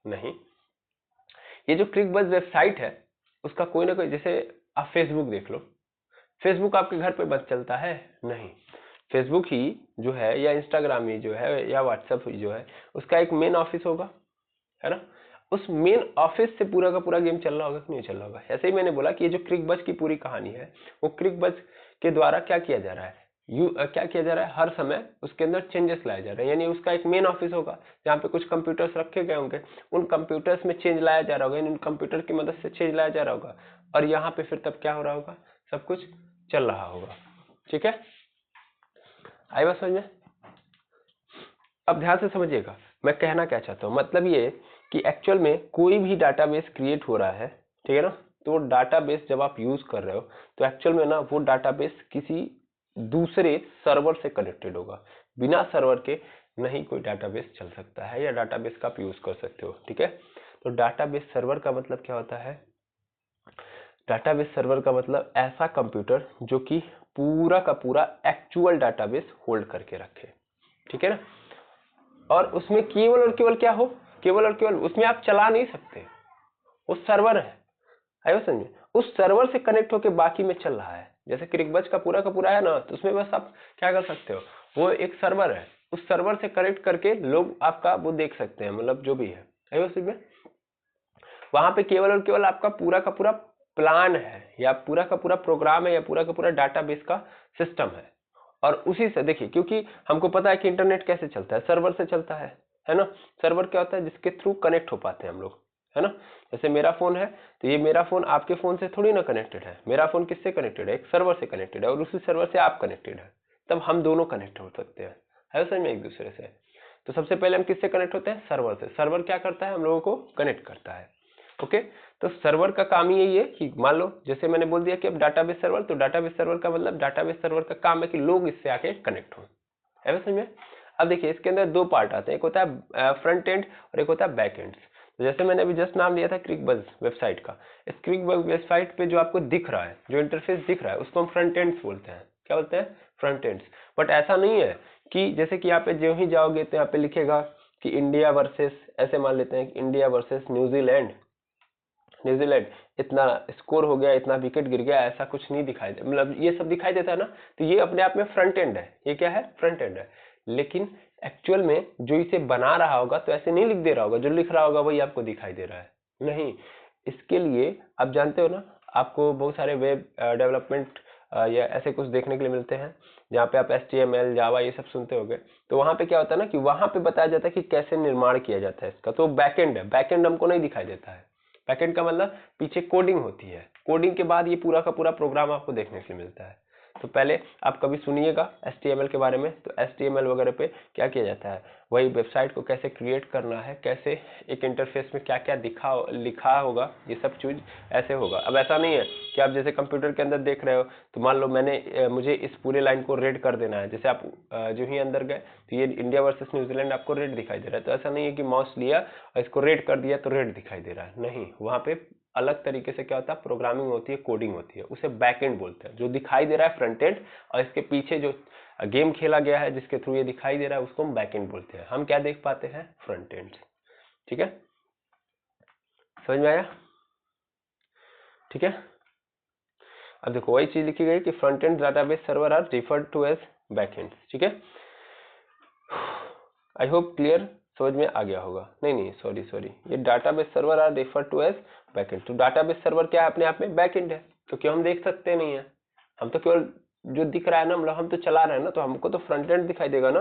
नहीं। ये जो क्रिकबज़ वेबसाइट है उसका कोई ना कोई, जैसे आप फेसबुक देख लो, फेसबुक आपके घर पे बस चलता है? नहीं, फेसबुक ही जो है या इंस्टाग्राम ही जो है या व्हाट्सएप ही जो है उसका एक मेन ऑफिस होगा, है ना। उस मेन ऑफिस से पूरा का पूरा गेम चल रहा होगा कि नहीं चल रहा होगा। ऐसे ही मैंने बोला कि ये जो क्रिकबज की पूरी कहानी है वो क्रिकबज के द्वारा क्या किया जा रहा है, क्या किया जा रहा है, हर समय उसके अंदर चेंजेस लाए जा रहे हैं। यानी उसका एक मेन ऑफिस होगा जहाँ पे कुछ कंप्यूटर्स रखे गए होंगे, उन कंप्यूटर्स में चेंज लाया जा रहा होगा, यानी उन कंप्यूटर की मदद से चेंज लाया जा रहा होगा, और यहाँ पे फिर तब क्या हो रहा होगा, सब कुछ चल रहा होगा। ठीक है, आई बात समझ में? अब ध्यान से समझिएगा मैं कहना क्या चाहता हूँ। मतलब ये कि एक्चुअल में कोई भी डाटाबेस क्रिएट हो रहा है, ठीक है ना, तो वो डाटाबेस जब आप यूज कर रहे हो तो एक्चुअल में ना वो डाटाबेस किसी दूसरे सर्वर से कनेक्टेड होगा। बिना सर्वर के नहीं कोई डाटाबेस चल सकता है या डाटाबेस का आप यूज कर सकते हो। ठीक है, तो डाटाबेस सर्वर का मतलब क्या होता है? डाटाबेस सर्वर का मतलब ऐसा कंप्यूटर जो कि पूरा का पूरा एक्चुअल डाटाबेस होल्ड करके रखे। ठीक है ना, और उसमें केवल और केवल क्या हो, केवल और केवल उसमें आप चला नहीं सकते, वो सर्वर है, आयो समझे, उस सर्वर से कनेक्ट होके बाकी में चल रहा है। जैसे क्रिकबज का पूरा है ना, तो उसमें बस आप क्या कर सकते हो, वो एक सर्वर है, उस सर्वर से कनेक्ट करके लोग आपका वो देख सकते हैं, मतलब जो भी है, आयो समझे। वहां पे केवल और केवल आपका पूरा का पूरा प्लान है या पूरा का पूरा प्रोग्राम है या पूरा का पूरा डाटाबेस का सिस्टम है। और उसी से देखिए, क्योंकि हमको पता है कि इंटरनेट कैसे चलता है, सर्वर से चलता है ना। सर्वर क्या होता है, जिसके थ्रू कनेक्ट हो पाते हैं हम लोग, है ना। जैसे मेरा फोन है, तो ये मेरा फोन आपके फोन से थोड़ी ना कनेक्टेड है, मेरा फोन किससे कनेक्टेड है, एक सर्वर से कनेक्टेड है, और उसी सर्वर से आप कनेक्टेड है, तब हम दोनों कनेक्ट हो सकते हैं, है समझ में, एक दूसरे से। तो सबसे पहले हम किससे कनेक्ट होते हैं, सर्वर से। सर्वर क्या करता है, हम लोगों को कनेक्ट करता है। ओके, तो सर्वर का काम ही यही है कि मान लो जैसे मैंने बोल दिया कि अब डाटाबेस सर्वर, तो डाटाबेस सर्वर का मतलब डाटाबेस सर्वर का काम है कि लोग इससे आके कनेक्ट हो, है समझ में। अब देखिए इसके अंदर दो पार्ट आते हैं, एक होता है फ्रंट एंड और एक होता है बैक एंड। तो जैसे मैंने अभी जस्ट नाम लिया था क्रिकबज वेबसाइट का, इस क्रिकबज वेबसाइट पे जो आपको दिख रहा है, जो इंटरफेस दिख रहा है, उसको हम फ्रंट एंड्स बोलते हैं। क्या बोलते हैं, फ्रंट एंड्स। बट ऐसा नहीं है कि जैसे कि यहाँ पे जो ही जाओगे तो यहाँ पे लिखेगा कि इंडिया वर्सेस, ऐसे मान लेते हैं कि इंडिया वर्सेस न्यूजीलैंड, न्यूजीलैंड इतना स्कोर हो गया, इतना विकेट गिर गया, ऐसा कुछ नहीं दिखाई दे, मतलब ये सब दिखाई देता है ना, तो ये अपने आप में फ्रंट एंड है। ये क्या है, फ्रंट एंड है। लेकिन एक्चुअल में जो इसे बना रहा होगा तो ऐसे नहीं लिख दे रहा होगा, जो लिख रहा होगा वही आपको दिखाई दे रहा है, नहीं। इसके लिए आप जानते हो ना, आपको बहुत सारे वेब डेवलपमेंट या ऐसे कुछ देखने के लिए मिलते हैं जहाँ पे आप HTML जावा ये सब सुनते होगे। तो वहां पे क्या होता है ना कि वहां पे बताया जाता है कि कैसे निर्माण किया जाता है इसका, तो बैकएंड है, बैकएंड हमको नहीं दिखाई देता है। बैकएंड का मतलब पीछे कोडिंग होती है, कोडिंग के बाद ये पूरा का पूरा प्रोग्राम आपको देखने के लिए मिलता है। तो पहले आप कभी सुनिएगा HTML के बारे में, तो HTML वगैरह पे क्या किया जाता है, वही वेबसाइट को कैसे क्रिएट करना है, कैसे एक इंटरफेस में क्या क्या लिखा होगा, ये सब चीज ऐसे होगा। अब ऐसा नहीं है कि आप जैसे कंप्यूटर के अंदर देख रहे हो, तो मान लो मुझे इस पूरे लाइन को रेड कर देना है, जैसे आप जो ही अंदर गए तो ये इंडिया वर्सेस न्यूजीलैंड आपको रेड दिखाई दे रहा है। तो ऐसा नहीं है कि माउस लिया और इसको रेड कर दिया तो रेड दिखाई दे रहा है, नहीं। वहां पे अलग तरीके से क्या होता है, प्रोग्रामिंग होती है, कोडिंग होती है, उसे बैकएंड बोलते हैं। जो दिखाई दे रहा है फ्रंट एंड, और इसके पीछे जो गेम खेला गया है जिसके थ्रू ये दिखाई दे रहा है उसको हम बैकएंड बोलते हैं। हम क्या देख पाते हैं, फ्रंट एंड। ठीक है, समझ में आया? ठीक है, अब देखो वही चीज लिखी गई कि front end database server are referred to as backend. ठीक है, आई होप क्लियर, समझ में आ गया होगा। नहीं सॉरी, ये database server are refer to as backend. तो डाटाबेस सर्वर क्या है, अपने आप में बैकएंड है, क्योंकि हम देख सकते नहीं है, हम तो केवल जो दिख रहा है ना, मतलब हम तो चला रहे हैं ना, तो हमको तो फ्रंट एंड दिखाई देगा ना,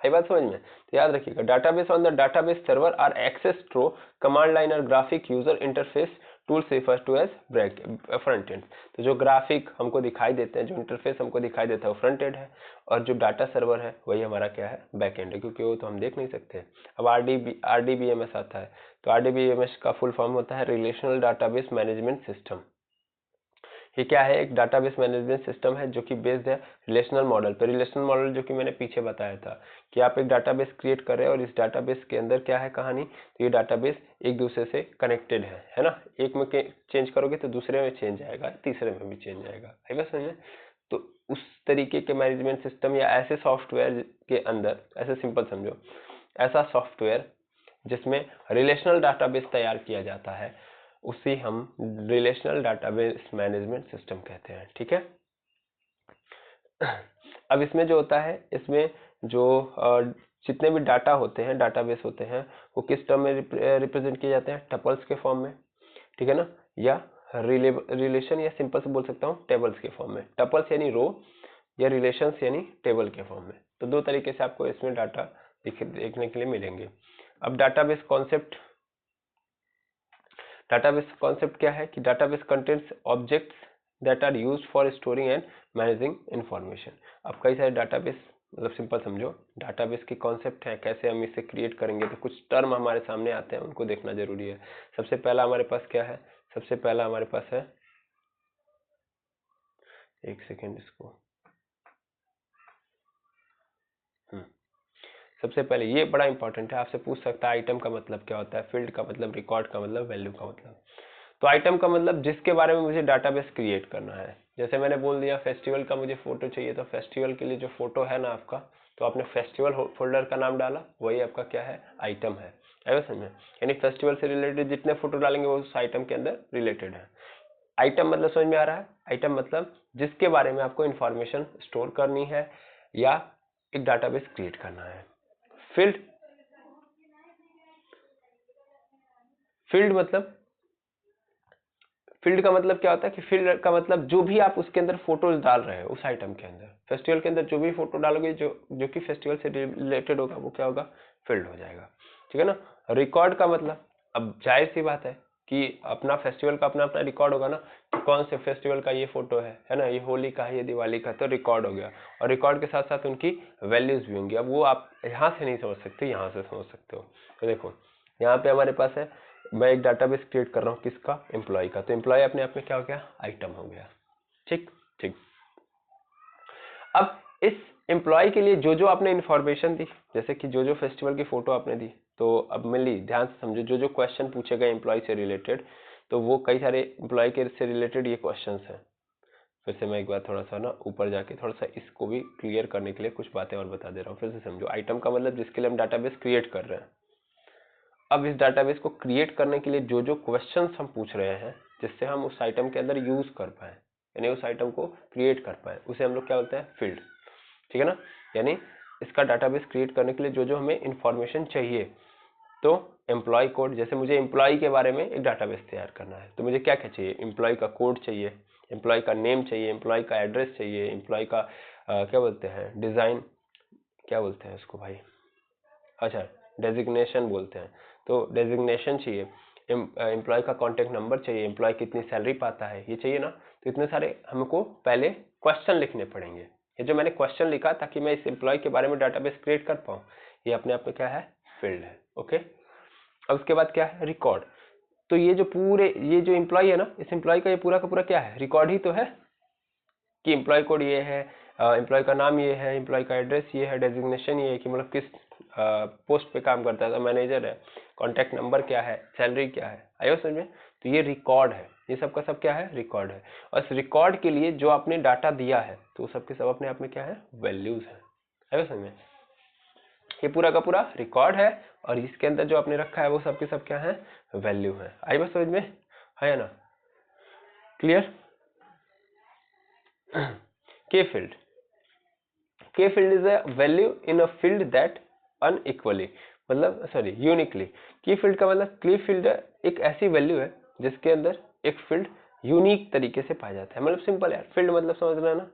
आई बात समझ में। तो याद रखिएगा, database on the database server are access through command line और graphic user interface tools refer to as front end. तो जो ग्राफिक हमको दिखाई देते हैं, जो इंटरफेस हमको दिखाई देता है वो फ्रंट एंड है, और जो डाटा सर्वर है वही हमारा क्या है, बैक एंड है, क्योंकि वो तो हम देख नहीं सकते। अब RDBMS आता है, तो RDBMS का फुल फॉर्म होता है रिलेशनल डाटाबेस मैनेजमेंट सिस्टम। ये क्या है, एक डाटाबेस मैनेजमेंट सिस्टम है जो कि बेस्ड है रिलेशनल मॉडल पे। रिलेशनल मॉडल जो कि मैंने पीछे बताया था कि आप एक डाटाबेस क्रिएट कर रहे हैं और इस डाटाबेस के अंदर क्या है कहानी, तो ये डाटाबेस एक दूसरे से कनेक्टेड है ना। एक में चेंज करोगे तो दूसरे में चेंज आएगा, तीसरे में भी चेंज आएगा, है बस समझ में। तो उस तरीके के मैनेजमेंट सिस्टम या ऐसे सॉफ्टवेयर के अंदर, ऐसे सिंपल समझो, ऐसा सॉफ्टवेयर जिसमें रिलेशनल डाटाबेस तैयार किया जाता है, उसी हम रिलेशनल डाटाबेस मैनेजमेंट सिस्टम कहते हैं। ठीक है। अब इसमें जो होता है, इसमें जो जितने भी डाटा होते हैं, डाटाबेस होते हैं, वो किस टर्म में रिप्रेजेंट किए जाते हैं? टपल्स के फॉर्म में। ठीक है ना, या रिलेशन, या सिंपल से बोल सकता हूँ टेबल्स के फॉर्म में। टपल्स यानी रो, या रिलेशंस यानी टेबल के फॉर्म में। तो दो तरीके से आपको इसमें डाटा देखने के लिए मिलेंगे। अब डाटाबेस कॉन्सेप्ट क्या है कि database contents objects that are used for storing and managing information. अब कई सारे डाटाबेस, मतलब सिंपल समझो, डाटाबेस की कॉन्सेप्ट है, कैसे हम इसे क्रिएट करेंगे, तो कुछ टर्म हमारे सामने आते हैं, उनको देखना जरूरी है। सबसे पहला हमारे पास क्या है? सबसे पहला हमारे पास है, एक सेकेंड इसको, सबसे पहले ये बड़ा इंपॉर्टेंट है, आपसे पूछ सकता है आइटम का मतलब क्या होता है, फील्ड का मतलब, रिकॉर्ड का मतलब, वैल्यू का मतलब। तो आइटम का मतलब जिसके बारे में मुझे डाटाबेस क्रिएट करना है। जैसे मैंने बोल दिया फेस्टिवल का मुझे फोटो चाहिए, तो फेस्टिवल के लिए जो फोटो है ना आपका, तो आपने फेस्टिवल फोल्डर का नाम डाला, वही आपका क्या है? आइटम है। आएगा समझ में? यानी फेस्टिवल से रिलेटेड जितने फोटो डालेंगे वो उस आइटम के अंदर रिलेटेड है। आइटम मतलब समझ में आ रहा है? आइटम मतलब जिसके बारे में आपको इंफॉर्मेशन स्टोर करनी है या एक डाटाबेस क्रिएट करना है। फील्ड, मतलब, फील्ड का मतलब क्या होता है कि फील्ड का मतलब जो भी आप उसके अंदर फोटोज डाल रहे हो उस आइटम के अंदर, फेस्टिवल के अंदर जो भी फोटो डालोगे, जो कि फेस्टिवल से रिलेटेड होगा, वो क्या होगा? फील्ड हो जाएगा। ठीक है ना। रिकॉर्ड का मतलब, अब जाहिर सी बात है कि अपना फेस्टिवल का अपना अपना रिकॉर्ड होगा ना, कि कौन से फेस्टिवल का ये फोटो है ना, ये होली का है, ये दिवाली का, तो रिकॉर्ड हो गया। और रिकॉर्ड के साथ साथ उनकी वैल्यूज भी होंगी। अब वो आप यहाँ से नहीं समझ सकते, यहाँ से समझ सकते हो। तो देखो यहाँ पे हमारे पास है, मैं एक डाटाबेस क्रिएट कर रहा हूँ, किसका? एम्प्लॉय का। तो एम्प्लॉय अपने आप में क्या हो गया? आइटम हो गया। ठीक ठीक। अब इस एम्प्लॉय के लिए जो जो आपने इंफॉर्मेशन दी, जैसे कि जो जो फेस्टिवल की फोटो आपने दी, तो अब मिली, ध्यान से समझो, जो जो क्वेश्चन पूछे गए एम्प्लॉय से रिलेटेड, तो वो कई सारे एम्प्लॉय के से रिलेटेड ये क्वेश्चन हैं। फिर से मैं एक बार थोड़ा सा ना ऊपर जाके थोड़ा सा इसको भी क्लियर करने के लिए कुछ बातें और बता दे रहा हूँ। फिर से समझो, आइटम का मतलब जिसके लिए हम डाटाबेस क्रिएट कर रहे हैं। अब इस डाटाबेस को क्रिएट करने के लिए जो जो क्वेश्चंस हम पूछ रहे हैं, जिससे हम उस आइटम के अंदर यूज कर पाए, यानी उस आइटम को क्रिएट कर पाए, उसे हम लोग क्या बोलते हैं? फील्ड। ठीक है ना। यानी इसका डाटाबेस क्रिएट करने के लिए जो जो हमें इंफॉर्मेशन चाहिए, तो एम्प्लॉय कोड, जैसे मुझे एम्प्लॉय के बारे में एक डाटाबेस तैयार करना है, तो मुझे क्या क्या चाहिए? एम्प्लॉय का कोड चाहिए, एम्प्लॉय का नेम चाहिए, एम्प्लॉय का एड्रेस चाहिए, एम्प्लॉय का क्या बोलते हैं, डिजाइन, क्या बोलते हैं उसको भाई, अच्छा, डेजिग्नेशन बोलते हैं। तो डेजिग्नेशन चाहिए, एम्प्लॉय का कॉन्टेक्ट नंबर चाहिए, एम्प्लॉय कितनी सैलरी पाता है, ये चाहिए ना। तो इतने सारे हमको पहले क्वेश्चन लिखने पड़ेंगे। ये जो मैंने क्वेश्चन लिखा ताकि मैं इस एम्प्लॉय के बारे में डाटाबेस क्रिएट कर पाऊँ, ये अपने आप में क्या है? फील्ड है। ओके। अब उसके बाद क्या है? रिकॉर्ड। तो ये जो एम्प्लॉय है ना, इस एम्प्लॉय का ये पूरा का पूरा क्या है? रिकॉर्ड ही तो है, कि एम्प्लॉय कोड ये है, एम्प्लॉय का नाम ये है, एम्प्लॉय का एड्रेस ये है, डेजिग्नेशन ये है, कि मतलब किस पोस्ट पे काम करता है, तो मैनेजर है, कॉन्टैक्ट नंबर क्या है, सैलरी क्या है, आयो समझ में? तो ये रिकॉर्ड है, ये सब का सब क्या है? रिकॉर्ड है। और इस रिकॉर्ड के लिए जो आपने डाटा दिया है, तो सब के सब अपने आप में क्या है? वैल्यूज है। आयो समझ में? ये पूरा का पूरा रिकॉर्ड है, और इसके अंदर जो आपने रखा है वो सब के सब क्या है? वैल्यू है। आई बात समझ में? है ना? क्लियर? के field, K field is a value in a field that unequally, मतलब सॉरी यूनिकली। की फील्ड का मतलब, की फील्ड एक ऐसी वैल्यू है जिसके अंदर एक फील्ड यूनिक तरीके से पाया जाता है। मतलब सिंपल यार, फील्ड मतलब समझ रहे हैं ना।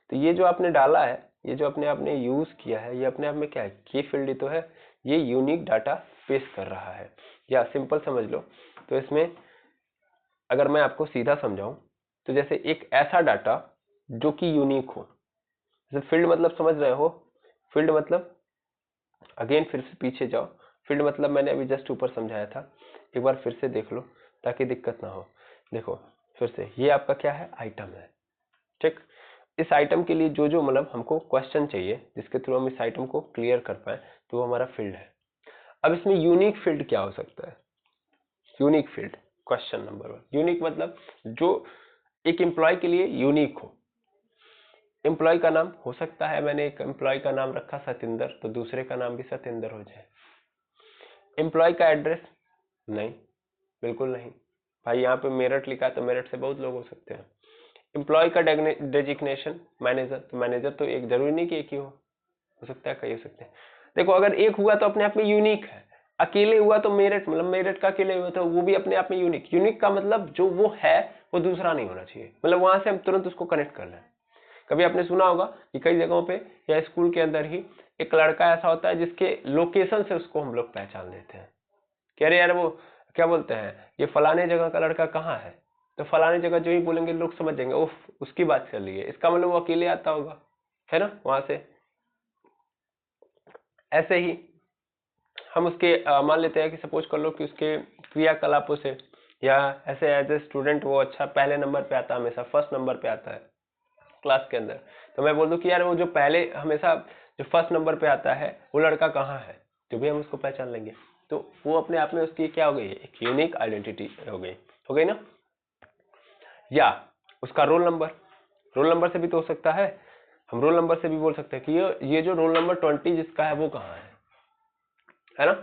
तो ये जो आपने डाला है, ये जो अपने आपने यूज किया है, ये अपने आप में क्या है? की फील्ड ही तो है। ये यूनिक डाटा पेश कर रहा है, या सिंपल समझ लो। तो इसमें अगर मैं आपको सीधा समझाऊं, तो जैसे एक ऐसा डाटा जो कि यूनिक हो, जैसे फील्ड मतलब समझ रहे हो? फील्ड मतलब, अगेन फिर से पीछे जाओ, फील्ड मतलब मैंने अभी जस्ट ऊपर समझाया था, एक बार फिर से देख लो ताकि दिक्कत ना हो। देखो फिर से, ये आपका क्या है? आइटम है। ठीक। इस आइटम के लिए जो जो मतलब हमको क्वेश्चन चाहिए, जिसके थ्रू हम इस आइटम को क्लियर कर पाए, तो वो हमारा फील्ड है। अब इसमें यूनिक फील्ड क्या हो सकता है? Unique field, question number 1, unique मतलब जो एक एम्प्लॉय के लिए यूनिक हो। एम्प्लॉय का नाम हो सकता है, मैंने एक एम्प्लॉय का नाम रखा सतिंदर, तो दूसरे का नाम भी सतिंदर हो जाए। एम्प्लॉय का एड्रेस, नहीं, बिल्कुल नहीं, भाई यहाँ पे मेरठ लिखा है तो मेरठ से बहुत लोग हो सकते हैं। एम्प्लॉय का डेजिग्नेशन मैनेजर, तो मैनेजर तो एक जरूरी नहीं कि एक ही हो सकता है कई हो सकते हैं। देखो अगर एक हुआ तो अपने आप में यूनिक है, अकेले हुआ तो मेरठ, मतलब मेरठ का अकेले हुआ तो वो भी अपने आप में यूनिक। यूनिक का मतलब जो वो है वो दूसरा नहीं होना चाहिए, मतलब वहां से हम तुरंत उसको कनेक्ट कर लें। कभी आपने सुना होगा कि कई जगहों पे या स्कूल के अंदर ही एक लड़का ऐसा होता है जिसके लोकेशन से उसको हम लोग पहचान लेते हैं कि अरे यार वो क्या बोलते हैं, ये फलाने जगह का लड़का कहाँ है, तो फलाने जगह जो ही बोलेंगे लोग समझ जाएंगे उफ उसकी बात चल रही है, इसका मतलब वो अकेले आता होगा, है ना, वहां से। ऐसे ही हम उसके मान लेते हैं कि सपोज कर लो कि उसके क्रियाकलापों से या ऐसे एज ए स्टूडेंट वो अच्छा पहले नंबर पे आता है, हमेशा फर्स्ट नंबर पे आता है क्लास के अंदर, तो मैं बोल दूं कि यार वो जो पहले हमेशा जो फर्स्ट नंबर पे आता है वो लड़का कहाँ है, तो भी हम उसको पहचान लेंगे। तो वो अपने आप में उसकी क्या हो गई, एक यूनिक आइडेंटिटी हो गई ना। या उसका रोल नंबर, रोल नंबर से भी तो हो सकता है, हम रोल नंबर से भी बोल सकते हैं कि ये जो रोल नंबर 20 जिसका है वो कहाँ है ना।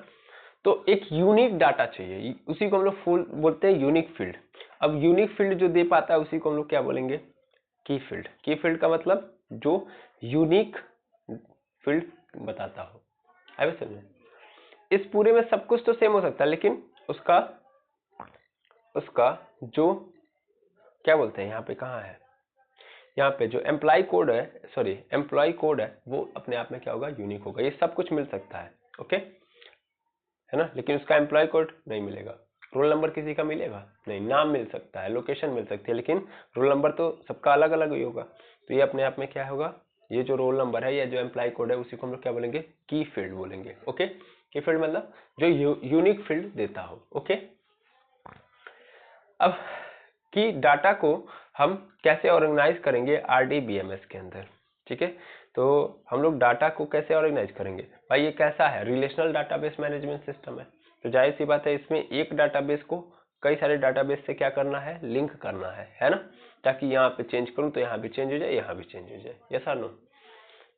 तो एक यूनिक डाटा चाहिए, उसी को हम लोग फुल बोलते हैं यूनिक फील्ड। अब यूनिक फील्ड जो दे पाता है उसी को हम लोग क्या बोलेंगे, की फील्ड। की फील्ड का मतलब जो यूनिक फील्ड बताता हो। आई बात समझे। इस पूरे में सब कुछ तो सेम हो सकता है लेकिन उसका उसका जो क्या बोलते हैं यहाँ पे कहाँ है, यहाँ पे जो एम्प्लॉय कोड है, सॉरी एम्प्लॉय कोड है, वो अपने आप में क्या होगा, यूनिक होगा। ये सब कुछ मिल सकता है, ओके है ना, लेकिन उसका एम्प्लॉय कोड नहीं मिलेगा। रोल नंबर किसी का मिलेगा नहीं, नाम मिल सकता है, लोकेशन मिल सकती है, लेकिन रोल नंबर तो सबका अलग अलग ही होगा। तो ये अपने आप में क्या होगा, ये जो रोल नंबर है या जो एम्प्लॉय कोड है उसी को हम लोग क्या बोलेंगे, की फील्ड बोलेंगे। ओके, की फील्ड मतलब जो यूनिक फील्ड देता हो। ओके, अब की डाटा को हम कैसे ऑर्गेनाइज करेंगे आरडीबीएमएस के अंदर, ठीक है। तो हम लोग डाटा को कैसे ऑर्गेनाइज करेंगे, भाई ये कैसा है, रिलेशनल डाटाबेस मैनेजमेंट सिस्टम है, तो जाहिर सी बात है इसमें एक डाटाबेस को कई सारे डाटाबेस से क्या करना है, लिंक करना है ना, ताकि यहाँ पे चेंज करूँ तो यहाँ भी चेंज हो जाए, यहाँ भी चेंज हो जाए, यस और नो।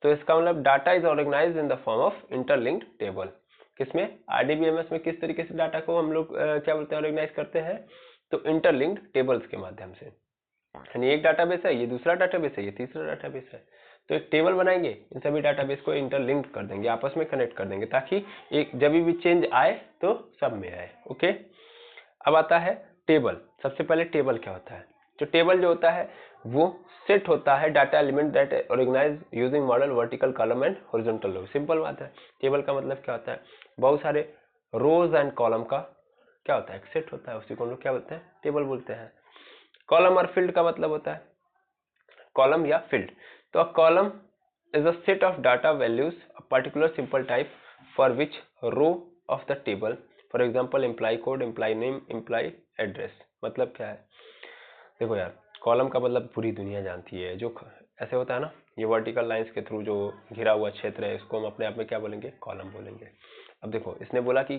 तो इसका मतलब data is organise in the form of interlinked table. किसमें, आरडीबीएमएस में किस तरीके से डाटा को हम लोग क्या बोलते हैं, ऑर्गेनाइज करते हैं, तो इंटरलिंक्ड टेबल्स के माध्यम से। यानी एक डाटाबेस है, ये दूसरा डाटाबेस है, ये तीसरा डाटाबेस है, तो एक टेबल बनाएंगे, इन सभी डाटाबेस को इंटरलिंक्ड कर देंगे, आपस में कनेक्ट कर देंगे, ताकि एक जब भी चेंज आए तो सब में आए। ओके, अब आता है टेबल। सबसे पहले टेबल क्या होता है, जो टेबल जो होता है वो सेट होता है data element that organise using model vertical column and horizontal row. Simple बात है, टेबल का मतलब क्या होता है, बहुत सारे रोज एंड कॉलम का क्या होता है, एक सेट होता है, उसी को हम लोग क्या बोलते हैं, टेबल बोलते हैं। कॉलम और फील्ड का मतलब होता है, कॉलम या फील्ड, तो a column is a set of data values a particular simple type for which row of the table, for example employee code, employee name, employee address। मतलब क्या है, देखो यार कॉलम का मतलब पूरी दुनिया जानती है, जो ऐसे होता है ना, ये वर्टिकल लाइंस के थ्रू जो घिरा हुआ क्षेत्र है इसको हम अपने आप में क्या बोलेंगे, कॉलम बोलेंगे। अब देखो इसने बोला कि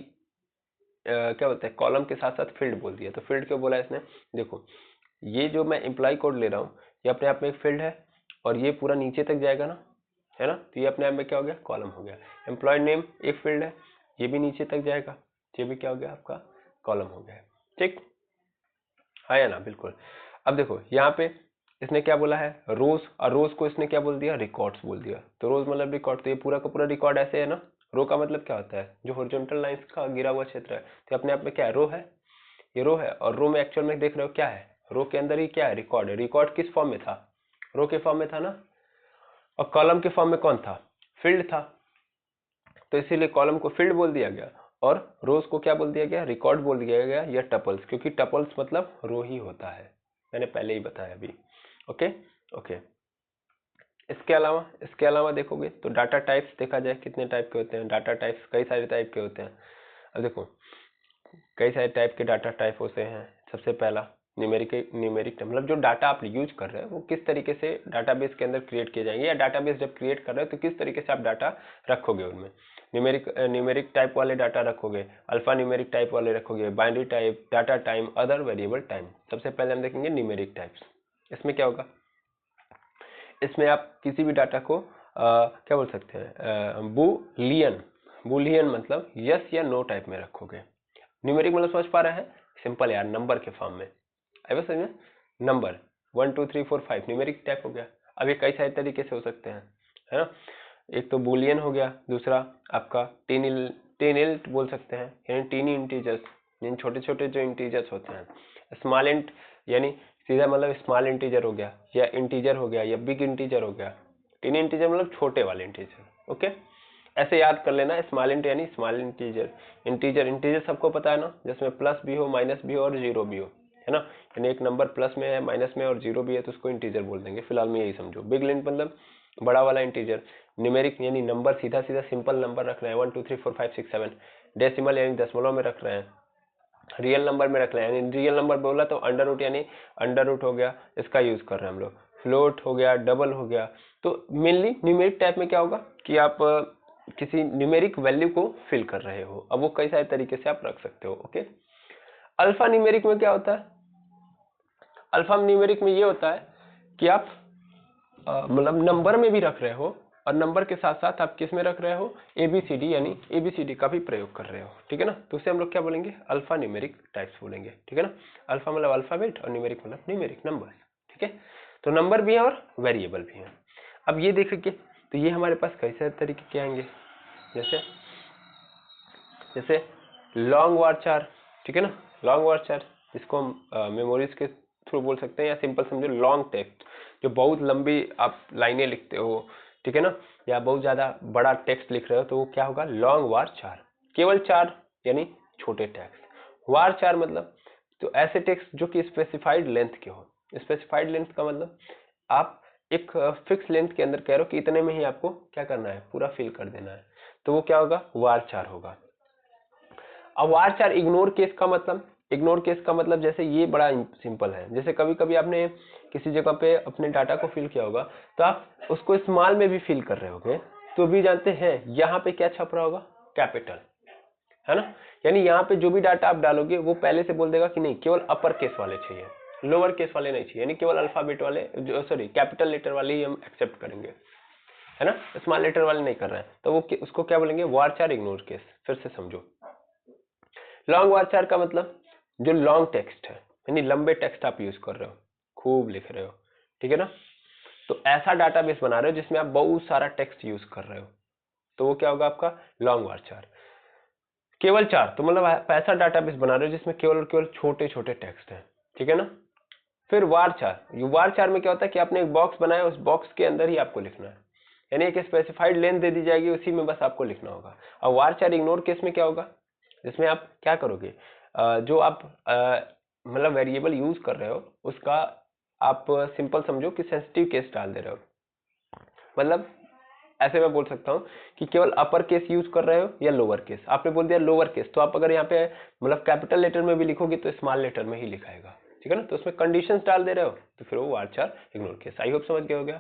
क्या बोलते हैं, कॉलम के साथ साथ फील्ड बोल दिया, तो फील्ड क्यों बोला इसने, देखो ये जो मैं एम्प्लॉय कोड ले रहा हूँ ये अपने आप में एक फील्ड है, और ये पूरा नीचे तक जाएगा ना, है ना, तो ये अपने आप में क्या हो गया, कॉलम हो गया। एम्प्लॉय नेम एक फील्ड है, ये भी नीचे तक जाएगा, ये भी क्या हो गया आपका, कॉलम हो गया। ठीक है या ना, बिल्कुल। अब देखो यहाँ पे इसने क्या बोला है, रोज, और रोज को इसने क्या बोल दिया, रिकॉर्ड्स बोल दिया, तो रोज मतलब रिकॉर्ड, तो ये पूरा का पूरा रिकॉर्ड ऐसे है ना। रो का मतलब क्या होता है, जो हॉरिजॉन्टल लाइंस का गिरा हुआ क्षेत्र है, तो अपने आप में क्या है, रो है, ये रो है, और रो में एक्चुअल में देख रहे हो क्या है, रो के अंदर ही क्या है, रिकॉर्ड है। रिकॉर्ड किस फॉर्म में था, रो के फॉर्म में था ना, और कॉलम के फॉर्म में कौन था, फील्ड था, तो इसीलिए कॉलम को फील्ड बोल दिया गया और रोज को क्या बोल दिया गया, रिकॉर्ड बोल दिया गया, या टपल्स, क्योंकि टपल्स मतलब रो ही होता है, मैंने पहले ही बताया अभी। ओके ओके, इसके अलावा देखोगे तो डाटा टाइप्स देखा जाए कितने टाइप के होते हैं, डाटा टाइप्स कई सारे टाइप के होते हैं। अब देखो कई सारे टाइप के डाटा टाइप होते हैं। सबसे पहला न्यूमेरिक मतलब जो डाटा आप यूज कर रहे हैं वो किस तरीके से डाटाबेस के अंदर क्रिएट किए जाएंगे, या डाटाबेस जब क्रिएट कर रहे हो तो किस तरीके से आप डाटा रखोगे उनमें। न्यूमेरिक टाइप वाले डाटा रखोगे, अल्फा न्यूमेरिक टाइप वाले रखोगे, binary type, data time, other variable time. सबसे पहले हम देखेंगे न्यूमेरिक टाइप्स। इसमें क्या होगा, इसमें आप किसी भी डाटा को क्या बोल सकते हैं, बुलियन मतलब यस या नो टाइप में रखोगे। न्यूमेरिक मतलब समझ पा रहे हैं, सिंपल यार, नंबर के फॉर्म में। आई बात समझ में? नंबर 1 2 3 4 5 न्यूमेरिक टाइप हो गया। अब ये कई सारे तरीके से हो सकते हैं, है ना। एक तो बुलियन हो गया, दूसरा आपका टेनिल्ट बोल सकते हैं, यानी टीनी इंटीजर्स, यानी छोटे छोटे जो इंटीजर्स होते हैं। स्मॉल इंट यानी सीधा मतलब स्मॉल इंटीजर हो गया, या इंटीजर हो गया, या बिग इंटीजर हो गया। टीनी इंटीजर मतलब छोटे वाले इंटीजर। ओके, ऐसे याद कर लेना, स्मॉल इंट यानी स्मॉल इंटीजर। इंटीजर इंटीजर सबको पता है ना, जिसमें प्लस भी हो, माइनस भी हो और जीरो भी हो, है ना। यानी एक नंबर प्लस में है, माइनस में और जीरो भी है तो उसको इंटीजर बोल देंगे, फिलहाल में यही समझो। बिग इंट मतलब बड़ा वाला इंटीजर। न्यूमेरिक यानी नंबर सीधा सीधा सिंपल नंबर रख रहे हैं, 1 2 3 4 5 6 7। डेसिमल यानी दशमलव में रख रहे हैं। रियल नंबर में रख रहे हैं, यानी रियल नंबर बोला तो अंडर रूट यानी अंडर रूट हो गया, इसका यूज कर रहे हैं हम लोग। फ्लोट हो गया, डबल हो गया। तो मेनली न्यूमेरिक टाइप में क्या होगा कि आप किसी न्यूमेरिक वैल्यू को फिल कर रहे हो। अब वो कई सारे तरीके से आप रख सकते हो। ओके, अल्फा न्यूमेरिक में क्या होता है? अल्फा न्यूमेरिक में ये होता है कि आप मतलब नंबर में भी रख रहे हो, और नंबर के साथ साथ आप किस में रख रहे हो? एबीसीडी, यानी एबीसीडी का भी प्रयोग कर रहे हो, ठीक है ना। तो उसे हम लोग क्या बोलेंगे? अल्फा न्यूमेरिक टाइप्स बोलेंगे, ठीक है ना। अल्फा मतलब अल्फाबेट और न्यूमेरिक मतलब न्यूमेरिक नंबर, ठीक है। तो नंबर भी है और वेरिएबल भी है। अब ये देखिए, तो ये हमारे पास कई सारे तरीके के आएंगे, जैसे जैसे लॉन्ग वारचार, ठीक है ना। लॉन्ग वारचार, इसको हम मेमोरीज के थ्रू बोल सकते हैं, या सिंपल समझो लॉन्ग टेक्स्ट, जो बहुत लंबी आप लाइनें लिखते हो, ठीक है ना, या बहुत ज्यादा बड़ा टेक्स्ट लिख रहे हो, तो वो क्या होगा? लॉन्ग वारचार। केवल चार यानी छोटे टेक्स्ट। वारचार मतलब तो ऐसे टेक्स्ट जो कि स्पेसिफाइड लेंथ के हो। स्पेसिफाइड लेंथ का मतलब आप एक फिक्स लेंथ के अंदर कह रहे हो कि इतने में ही आपको क्या करना है? पूरा फिल कर देना है, तो वो क्या होगा? वारचार होगा। अब वारचार इग्नोर केस का मतलब, इग्नोर केस का मतलब जैसे ये बड़ा सिंपल है। जैसे कभी कभी आपने किसी जगह पे अपने डाटा को फिल किया होगा, तो आप उसको स्मॉल में भी फिल कर रहे होगे, तो भी जानते हैं यहाँ पे क्या छप रहा होगा? कैपिटल, है ना। यानी यहाँ पे जो भी डाटा आप डालोगे वो पहले से बोल देगा कि नहीं, केवल अपर केस वाले चाहिए, लोअर केस वाले नहीं चाहिए, यानी केवल अल्फाबेट वाले, जो सॉरी कैपिटल लेटर वाले ही हम एक्सेप्ट करेंगे, है ना। स्मॉल लेटर वाले नहीं कर रहे हैं, तो वो उसको क्या बोलेंगे? वारचार इग्नोर केस। फिर से समझो, लॉन्ग वारचार का मतलब जो लॉन्ग टेक्स्ट है, यानी लंबे टेक्स्ट आप यूज कर रहे हो, खूब लिख रहे हो, ठीक है ना। तो ऐसा डाटाबेस बना रहे हो जिसमें आप बहुत सारा टेक्स्ट यूज कर रहे हो, तो वो क्या होगा? आपका लॉन्ग वारचार। केवल चार, तो मतलब आप ऐसा डाटाबेस बना रहे हो जिसमें केवल केवल छोटे छोटे टेक्स्ट हैं, ठीक है ना। फिर वारचार, ये वारचार में क्या होता है कि आपने एक बॉक्स बनाया, उस बॉक्स के अंदर ही आपको लिखना है, यानी एक स्पेसिफाइड लेंथ दे दी जाएगी, उसी में बस आपको लिखना होगा। और वारचार इग्नोर केस में क्या होगा? जिसमें आप क्या करोगे? जो आप मतलब वेरिएबल यूज कर रहे हो उसका आप सिंपल समझो कि सेंसिटिव केस डाल दे रहे हो। मतलब ऐसे मैं बोल सकता हूँ कि केवल अपर केस यूज कर रहे हो या लोअर केस। आपने बोल दिया लोअर केस, तो आप अगर यहाँ पे मतलब कैपिटल लेटर में भी लिखोगे तो स्मॉल लेटर में ही लिखाएगा, ठीक है ना। तो उसमें कंडीशंस डाल दे रहे हो, तो फिर वो वारचार इग्नोर केस। आई होप समझ गए हो गया।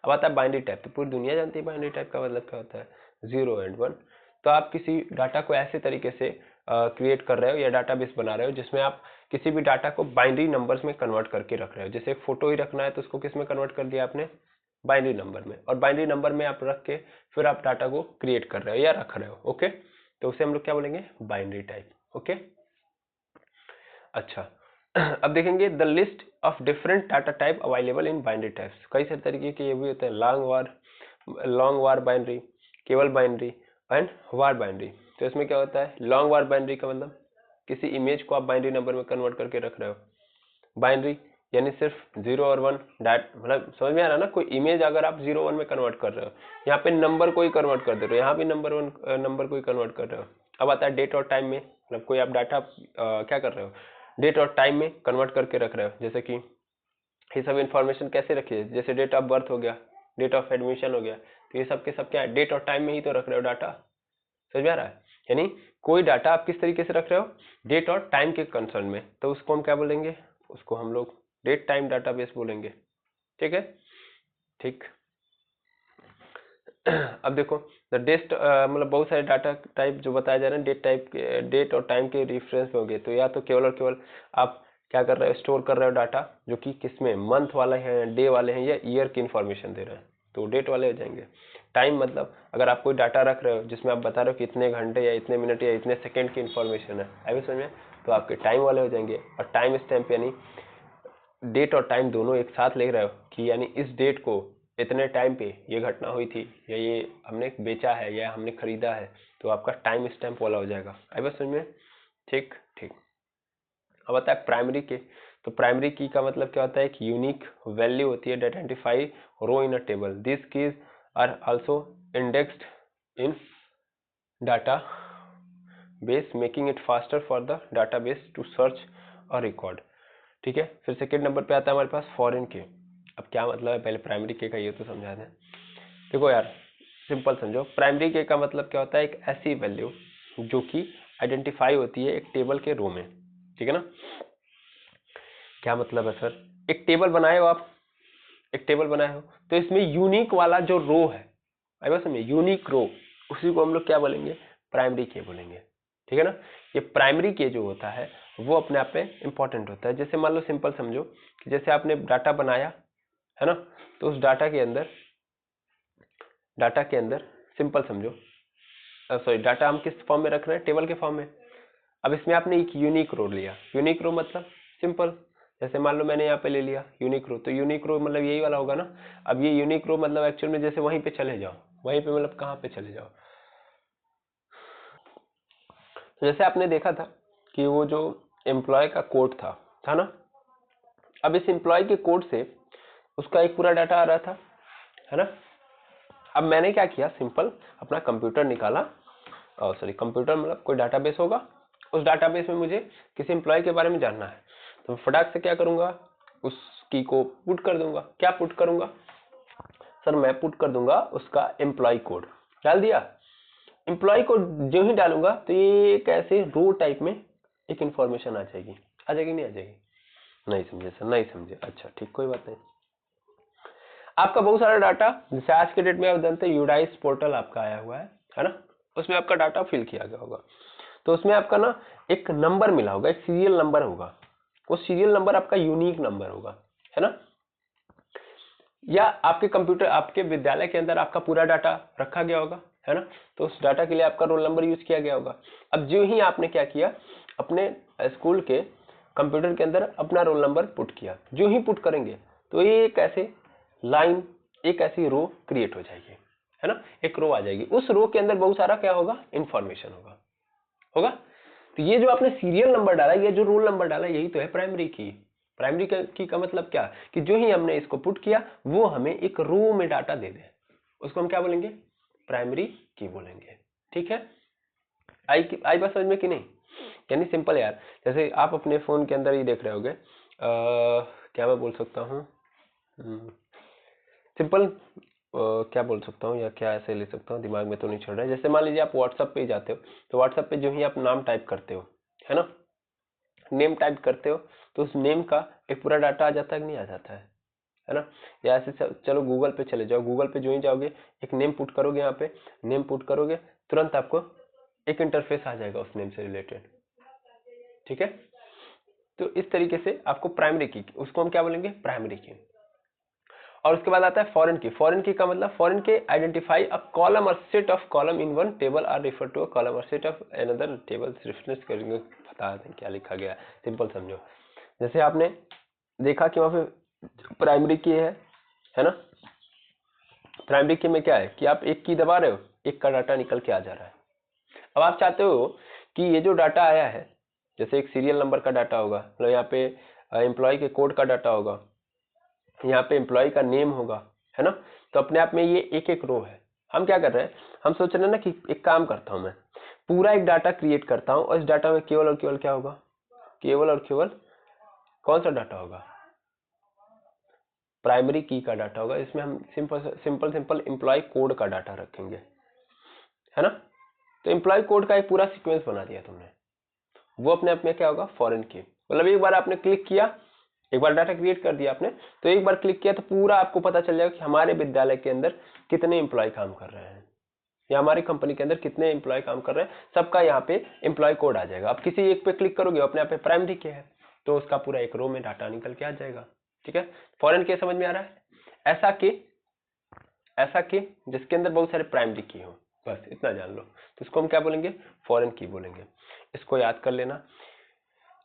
अब आता है बाइनरी टाइप। तो पूरी दुनिया जानती है बाइनरी टाइप का मतलब क्या होता है? 0 एंड 1। तो आप किसी डाटा को ऐसे तरीके से क्रिएट कर रहे हो या डाटाबेस बना रहे हो जिसमें आप किसी भी डाटा को बाइनरी नंबर्स में कन्वर्ट करके रख रहे हो। जैसे एक फोटो ही रखना है तो उसको किस में कन्वर्ट कर दिया आपने? बाइनरी नंबर में। और बाइनरी नंबर में आप रख के फिर आप डाटा को क्रिएट कर रहे हो या रख रहे हो। ओके, तो उसे हम लोग क्या बोलेंगे? Binary type. ओके, अच्छा अब देखेंगे the list of different data type available in binary types. कई सारे तरीके के ये भी होते हैं, लॉन्ग वार बाइनरी, केवल बाइनरी एंड वार बाइनरी। तो इसमें क्या होता है? लॉन्ग वार बाइनरी का मतलब किसी इमेज को आप बाइनरी नंबर में कन्वर्ट करके रख रहे हो। बाइनरी यानी सिर्फ 0 और 1 डाट, मतलब समझ में आ रहा है ना। कोई इमेज अगर आप 0 1 में कन्वर्ट कर रहे हो, यहाँ पे नंबर को ही कन्वर्ट कर दे रहे हो, यहाँ भी नंबर को ही कन्वर्ट कर रहे हो। अब आता है डेट और टाइम में, मतलब कोई आप डाटा क्या कर रहे हो? डेट और टाइम में कन्वर्ट करके रख रहे हो। जैसे कि ये सब इन्फॉर्मेशन कैसे रखिए? जैसे डेट ऑफ बर्थ हो गया, डेट ऑफ एडमिशन हो गया, तो ये सब के सब क्या है? डेट और टाइम में ही तो रख रहे हो डाटा। समझ में आ रहा है? यानी कोई डाटा आप किस तरीके से रख रहे हो? डेट और टाइम के कंसर्न में, तो उसको हम क्या बोलेंगे? उसको हम लोग डेट टाइम डाटाबेस बोलेंगे, ठीक है। ठीक अब देखो द डेट, मतलब बहुत सारे डाटा टाइप जो बताया जा रहे हैं डेट टाइप के, डेट और टाइम के रेफरेंस में होंगे। तो या तो केवल और केवल आप क्या कर रहे हो? स्टोर कर रहे हो डाटा जो कि किसमें? मंथ वाले हैं, डे वाले हैं, या ईयर की इंफॉर्मेशन दे रहे हैं, तो डेट वाले हो जाएंगे। टाइम मतलब अगर आप कोई डाटा रख रहे हो जिसमें आप बता रहे हो कि इतने घंटे या इतने मिनट या इतने सेकंड की इंफॉर्मेशन है, आई समझ में, तो आपके टाइम वाले हो जाएंगे। और टाइम स्टैम्प यानी डेट और टाइम दोनों एक साथ लिख रहे हो कि यानी इस डेट को इतने टाइम पे ये घटना हुई थी, या ये हमने बेचा है या हमने खरीदा है, तो आपका टाइम स्टैम्प वाला हो जाएगा। आई बात समझ में? ठीक ठीक। अब आता है प्राइमरी की। तो प्राइमरी की का मतलब क्या होता है? एक यूनिक वैल्यू होती है that identify row in a table. This keys are also indexed in database making it faster for the database to search और रिकॉर्ड। ठीक है। फिर सेकेंड नंबर पे आता है हमारे पास फॉरेन के। अब क्या मतलब है, पहले प्राइमरी के का ये तो समझा दें। देखो यार, सिंपल समझो। प्राइमरी के का मतलब क्या होता है? एक ऐसी वैल्यू जो कि आइडेंटिफाई होती है एक टेबल के रो में। ठीक है ना? क्या मतलब है सर? एक टेबल बनाए हो आप, एक टेबल बनाए हो, तो इसमें यूनिक वाला जो रो है, आई बात समझे, यूनिक रो, उसी को हम लोग क्या बोलेंगे? प्राइमरी के बोलेंगे। ठीक है ना? ये प्राइमरी के जो होता है वो अपने आप में इंपॉर्टेंट होता है। जैसे मान लो सिंपल समझो कि जैसे आपने डाटा बनाया है ना, तो उस डाटा के अंदर सिंपल समझो, सॉरी, डाटा हम किस फॉर्म में रख रहे हैं? टेबल के फॉर्म में। अब इसमें आपने एक यूनिक रो लिया। यूनिक रो मतलब सिंपल, जैसे मान लो मैंने यहाँ पे ले लिया यूनिक रो, तो यूनिक रो मतलब यही वाला होगा ना। अब ये यूनिक रो मतलब एक्चुअल में जैसे वहीं पे चले जाओ, वहीं पे मतलब कहाँ पे चले जाओ, तो जैसे आपने देखा था कि वो जो एम्प्लॉय का कोड था ना। अब इस एम्प्लॉय के कोड से उसका एक पूरा डाटा आ रहा था, है ना। अब मैंने क्या किया, सिंपल अपना कंप्यूटर निकाला, सॉरी कंप्यूटर मतलब कोई डाटाबेस होगा, उस डाटाबेस में मुझे किसी एम्प्लॉय के बारे में जानना है, तो फटाक से क्या करूंगा, उस की को पुट कर दूंगा। क्या पुट करूंगा सर? मैं पुट कर दूंगा उसका एम्प्लॉय कोड। डाल दिया। एम्प्लॉय कोड जो ही डालूंगा तो ये एक ऐसे रो टाइप में एक इंफॉर्मेशन आ जाएगी। आ जाएगी नहीं आ जाएगी? नहीं समझे सर? नहीं समझे? अच्छा ठीक, कोई बात नहीं। आपका बहुत सारा डाटा, जैसे आज के डेट में आप जानते हैं यूडाइस पोर्टल आपका आया हुआ है ना, उसमें आपका डाटा फिल किया गया होगा, तो उसमें आपका ना एक नंबर मिला होगा, एक सीरियल नंबर होगा। वो सीरियल नंबर आपका यूनिक नंबर होगा, है ना। या आपके कंप्यूटर, आपके विद्यालय के अंदर आपका पूरा डाटा रखा गया होगा, है ना, तो उस डाटा के लिए आपका रोल नंबर यूज किया गया होगा। अब जो ही आपने क्या किया, अपने स्कूल के कंप्यूटर के अंदर अपना रोल नंबर पुट किया, जो ही पुट करेंगे तो ये एक ऐसे लाइन, एक ऐसी रो क्रिएट हो जाएगी, है ना। एक रो आ जाएगी, उस रो के अंदर बहुत सारा क्या होगा, इंफॉर्मेशन होगा होगा तो ये जो आपने सीरियल नंबर डाला, ये जो रोल नंबर डाला, यही तो है प्राइमरी की। प्राइमरी की का मतलब क्या, कि जो ही हमने इसको पुट किया वो हमें एक रो में डाटा दे दे, उसको हम क्या बोलेंगे, प्राइमरी की बोलेंगे। ठीक है, आई बात समझ में कि नहीं? यानी सिंपल यार, जैसे आप अपने फोन के अंदर ही देख रहे होगे, क्या मैं बोल सकता हूँ, सिंपल क्या बोल सकता हूँ, या क्या ऐसे ले सकता हूँ, दिमाग में तो नहीं चल रहा है। जैसे मान लीजिए आप व्हाट्सएप पे ही जाते हो, तो व्हाट्सएप पे जो ही आप नाम टाइप करते हो, है ना, नेम टाइप करते हो, तो उस नेम का एक पूरा डाटा आ जाता है कि नहीं आ जाता है ना। या ऐसे चलो गूगल पे चले जाओ, गूगल पे जो ही जाओगे, एक नेम पुट करोगे, यहाँ पे नेम पुट करोगे, तुरंत आपको एक इंटरफेस आ जाएगा उस नेम से रिलेटेड। ठीक है, तो इस तरीके से आपको प्राइमरी की, उसको हम क्या बोलेंगे, प्राइमरी की। और उसके बाद आता है फॉरेन की। फॉरेन की का मतलब, फॉरेन के identify a column or set of columns in one table are refer to a column or set of another table. Reference करेंगे, बता दें क्या लिखा गया है, सिंपल समझो। जैसे आपने देखा कि वहां पे प्राइमरी की है ना। प्राइमरी की में क्या है कि आप एक की दबा रहे हो, एक का डाटा निकल के आ जा रहा है। अब आप चाहते हो कि ये जो डाटा आया है, जैसे एक सीरियल नंबर का डाटा होगा, मतलब यहाँ पे एम्प्लॉय के कोड का डाटा होगा, यहाँ पे एम्प्लॉय का नेम होगा, है ना, तो अपने आप में ये एक एक रो है। हम क्या कर रहे हैं, हम सोच रहे हैं ना कि एक काम करता हूं, मैं पूरा एक डाटा क्रिएट करता हूं, और इस डाटा में केवल और केवल क्या होगा, केवल और केवल कौन सा डाटा होगा, प्राइमरी की का डाटा होगा। इसमें हम simple simple simple employ code का डाटा रखेंगे, है ना। तो एम्प्लॉय कोड का एक पूरा सीक्वेंस बना दिया तुमने, वो अपने आप में क्या होगा, फॉरेन की। मतलब एक बार आपने क्लिक किया, एक बार डाटा क्रिएट कर दिया आपने, तो एक बार क्लिक किया तो पूरा आपको पता चल जाएगा कि हमारे विद्यालय के अंदर कितने एम्प्लॉय काम कर रहे हैं, या हमारी कंपनी के अंदर कितने एम्प्लॉय काम कर रहे हैं, सबका यहाँ पे एम्प्लॉय कोड आ जाएगा। अब किसी एक पे क्लिक करोगे, अपने आप पे प्राइमरी की है, तो उसका पूरा एक रो में डाटा निकल के आ जाएगा। ठीक है, फॉरेन की समझ में आ रहा है? ऐसा कि जिसके अंदर बहुत सारे प्राइमरी की हो, बस इतना जान लो, तो इसको हम क्या बोलेंगे, फॉरेन की बोलेंगे। इसको याद कर लेना।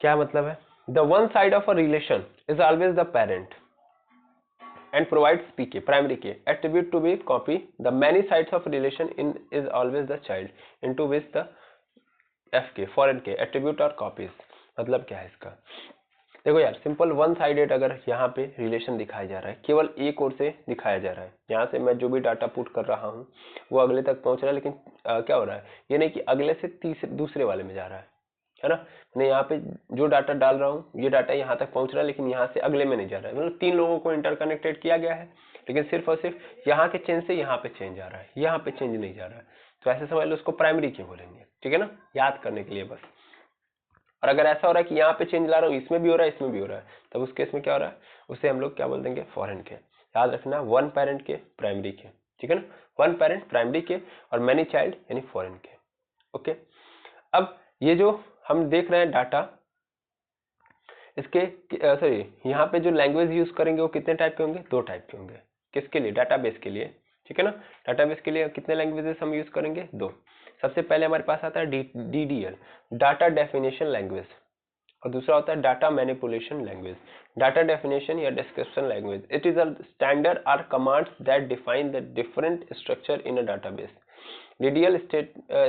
क्या मतलब है? The one side of a relation is always the parent and provides pk primary key attribute to be copy the many sides of relation in is always the child into which the fk foreign k attribute or copies। मतलब क्या है इसका? देखो यार, simple one sided अगर यहाँ पे relation दिखाया जा रहा है, केवल एक ओर से दिखाया जा रहा है, यहाँ से मैं जो भी डाटा पुट कर रहा हूँ वो अगले तक पहुंच रहा है, लेकिन क्या हो रहा है, ये नहीं कि अगले से तीसरे दूसरे वाले में जा रहा है ना। मैं यहाँ पे जो डाटा डाल रहा हूँ, ये डाटा यहाँ तक पहुंच रहा है, लेकिन यहाँ से अगले में नहीं जा रहा है। मतलब तीन लोगों को इंटरकनेक्टेड किया गया है, लेकिन सिर्फ और सिर्फ यहाँ के चेंज से यहाँ पे चेंज आ रहा है, यहाँ पे चेंज नहीं जा रहा है। तो ऐसे समझ लो, उसको प्राइमरी की बोलेंगे, ठीक है ना, याद करने के लिए बस। और अगर ऐसा हो रहा है कि यहाँ पे चेंज ला रहा हूँ, इसमें भी हो रहा है, इसमें भी हो रहा है, तब उस केस में क्या हो रहा है, उसे हम लोग क्या बोल देंगे, फॉरेन के। याद रखना, वन पेरेंट के, प्राइमरी के, ठीक है ना, वन पेरेंट प्राइमरी के और मैनी चाइल्ड यानी फॉरेन के। ओके, अब ये जो हम देख रहे हैं डाटा, इसके सॉरी, यहाँ पे जो लैंग्वेज यूज करेंगे वो कितने टाइप के होंगे, दो टाइप के होंगे। किसके लिए? डाटाबेस के लिए, ठीक है ना। डाटाबेस के लिए कितने लैंग्वेजेस हम यूज करेंगे, दो। सबसे पहले हमारे पास आता है डीडीएल, डाटा डेफिनेशन लैंग्वेज, और दूसरा होता है data manipulation language. Data definition या description language, it is a standard are commands that define the different structure in a database. DDL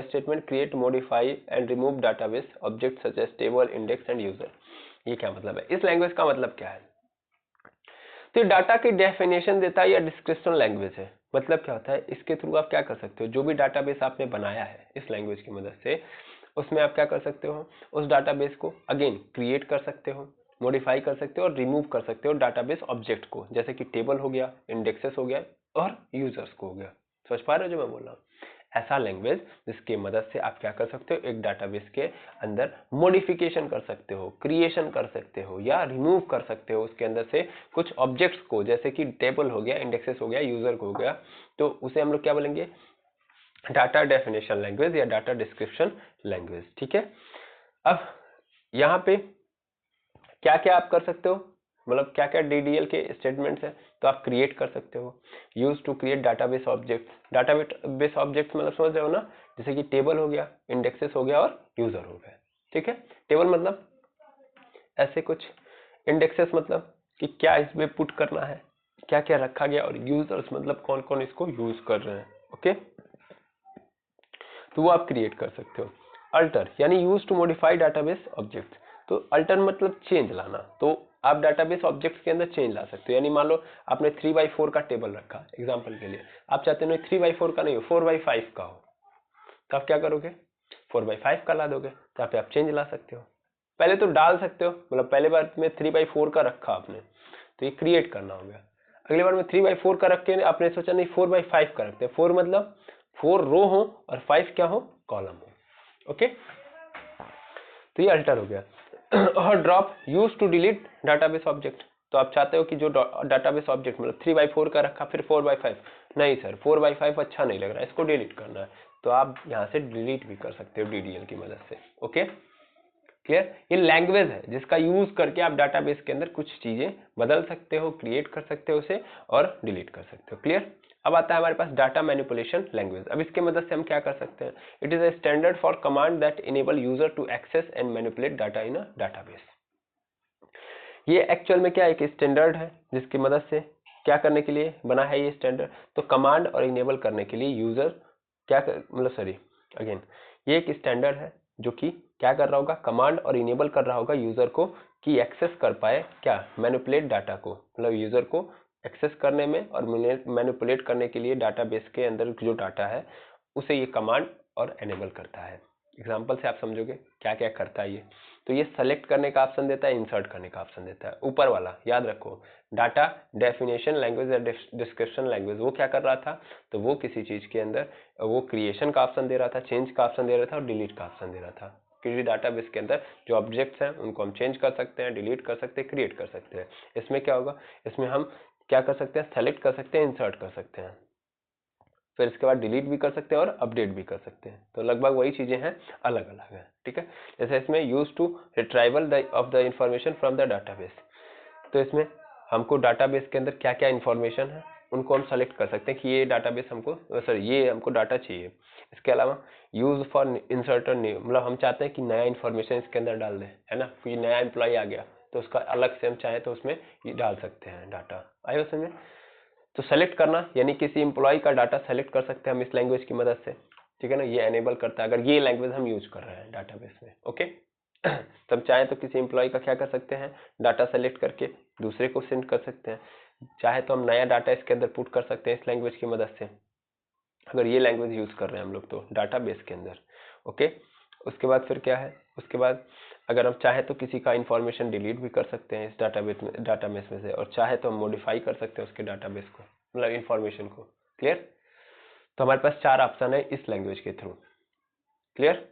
statement create, modify and remove database objects such as table, index and user। ये क्या मतलब है? इस language का मतलब क्या है? तो डाटा की डेफिनेशन देता है या डिस्क्रिप्शन लैंग्वेज है। मतलब क्या होता है, इसके थ्रू आप क्या कर सकते हो, जो भी डाटाबेस आपने बनाया है इस लैंग्वेज की मदद से, उसमें आप क्या कर सकते हो, उस डाटाबेस को अगेन क्रिएट कर सकते हो, मॉडिफाई कर सकते हो और रिमूव कर सकते हो डाटाबेस ऑब्जेक्ट को, जैसे कि टेबल हो गया, इंडेक्सेस हो गया और यूजर्स को हो गया। समझ पा रहे हो जो मैं बोल रहा हूँ? ऐसा लैंग्वेज जिसकी मदद से आप क्या कर सकते हो, एक डाटाबेस के अंदर मॉडिफिकेशन कर सकते हो, क्रिएशन कर सकते हो या रिमूव कर सकते हो उसके अंदर से कुछ ऑब्जेक्ट्स को, जैसे कि टेबल हो गया, इंडेक्सेस हो गया, यूजर को हो गया। तो उसे हम लोग क्या बोलेंगे, डाटा डेफिनेशन लैंग्वेज या डाटा डिस्क्रिप्शन लैंग्वेज, ठीक है। अब यहाँ पे क्या क्या आप कर सकते हो, मतलब क्या क्या डीडीएल के स्टेटमेंट्स है, तो आप क्रिएट कर सकते हो, use to create database object. Database object मतलब समझ रहे हो ना, जैसे कि टेबल हो गया, इंडेक्सेस हो गया और यूजर हो गया, ठीक है। टेबल मतलब ऐसे कुछ, इंडेक्सेस मतलब कि क्या इसमें पुट करना है, क्या क्या रखा गया, और यूजर्स मतलब कौन कौन इसको यूज कर रहे हैं। ओके, तो वो आप क्रिएट कर सकते हो। अल्टर यानी use to modify database object, तो अल्टर मतलब चेंज लाना, तो आप डाटाबेस ऑब्जेक्ट्स के अंदर चेंज ला सकते हो। यानी मान लो आपने 3x4 का टेबल रखा एग्जांपल के लिए, आप चाहते हो 3x4 का नहीं हो, 4x5 का हो, तो आप क्या करोगे, 4x5 का ला दोगे, तो आप चेंज ला सकते हो। पहले तो डाल सकते हो, मतलब पहले बार में 3x4 का रखा आपने, तो ये क्रिएट करना हो गया। अगली बार में 3x4 का रख के आपने सोचा नहीं 4x5 का रखते हैं, 4 मतलब 4 रो हो और 5 क्या हो, कॉलम हो। ओके, तो ये अल्टर हो गया। और drop use to delete database object, तो आप चाहते हो कि जो डाटाबेस ऑब्जेक्ट मतलब 3x4 का रखा फिर 4x5, नहीं सर 4x5 अच्छा नहीं लग रहा है, इसको डिलीट करना है, तो आप यहाँ से डिलीट भी कर सकते हो डीडीएल की मदद से। Okay, clear. ये लैंग्वेज है जिसका यूज करके आप डाटाबेस के अंदर कुछ चीजें बदल सकते हो, क्रिएट कर सकते हो उसे और डिलीट कर सकते हो। क्लियर। अब आता है हमारे पास डाटा मैनिपुलेशन लैंग्वेज। अब इसके मदद से हम क्या कर सकते हैं, it is a standard for command that enable user to access and manipulate data in a database. ये एक्चुअल में क्या एक स्टैंडर्ड है जिसकी मदद से क्या करने के लिए बना है ये स्टैंडर्ड, तो कमांड और इनेबल करने के लिए यूजर क्या मतलब सॉरी अगेन, ये एक स्टैंडर्ड है जो कि क्या कर रहा होगा, कमांड और इनेबल कर रहा होगा यूजर को कि एक्सेस कर पाए क्या, मैनिपुलेट डाटा को, मतलब यूजर को एक्सेस करने में और मैनिपुलेट करने के लिए डाटाबेस के अंदर जो डाटा है उसे ये कमांड और इनेबल करता है। एग्जांपल से आप समझोगे क्या क्या करता है ये। तो ये सेलेक्ट करने का ऑप्शन देता है, इंसर्ट करने का ऑप्शन देता है। ऊपर वाला याद रखो, डाटा डेफिनेशन लैंग्वेज या डिस्क्रिप्शन लैंग्वेज, वो क्या कर रहा था, तो वो किसी चीज के अंदर वो क्रिएशन का ऑप्शन दे रहा था, चेंज का ऑप्शन दे रहा था और डिलीट का ऑप्शन दे रहा था। किसी डाटाबेस के अंदर जो ऑब्जेक्ट्स हैं उनको हम चेंज कर सकते हैं, डिलीट कर सकते हैं, क्रिएट कर सकते हैं। इसमें क्या होगा, इसमें हम क्या कर सकते हैं, सेलेक्ट कर सकते हैं, इंसर्ट कर सकते हैं, फिर इसके बाद डिलीट भी कर सकते हैं और अपडेट भी कर सकते हैं। तो लगभग वही चीजें हैं, अलग अलग है, ठीक है। जैसे इसमें use to retrieval of the information from the database, तो इसमें हमको डाटाबेस के अंदर क्या क्या इंफॉर्मेशन है उनको हम सेलेक्ट कर सकते हैं कि ये डाटाबेस हमको सॉरी ये हमको डाटा चाहिए। इसके अलावा यूज फॉर इंसर्टर न्यू, मतलब हम चाहते हैं कि नया इन्फॉर्मेशन इसके अंदर डाल दें, है ना, कोई नया एम्प्लॉय आ गया तो उसका अलग से हम चाहे तो उसमें ये डाल सकते हैं डाटा। आइए समझ में। तो सेलेक्ट करना यानी किसी एम्प्लॉय का डाटा सेलेक्ट कर सकते हैं हम इस लैंग्वेज की मदद से, ठीक है ना, ये एनेबल करता है अगर ये लैंग्वेज हम यूज कर रहे हैं डाटाबेस में। ओके तो हम चाहे तो किसी एम्प्लॉय का क्या कर सकते हैं, डाटा सेलेक्ट करके दूसरे को सेंड कर सकते हैं, चाहे तो हम नया डाटा इसके अंदर पुट कर सकते हैं इस लैंग्वेज की मदद से, अगर ये लैंग्वेज यूज कर रहे हैं हम लोग तो डाटाबेस के अंदर। ओके, उसके बाद फिर क्या है, उसके बाद अगर हम चाहे तो किसी का इंफॉर्मेशन डिलीट भी कर सकते हैं इस डाटाबेस में से, और चाहे तो हम मॉडिफाई कर सकते हैं उसके डाटाबेस को, मतलब इंफॉर्मेशन को। क्लियर। तो हमारे पास 4 ऑप्शन है इस लैंग्वेज के थ्रू। क्लियर।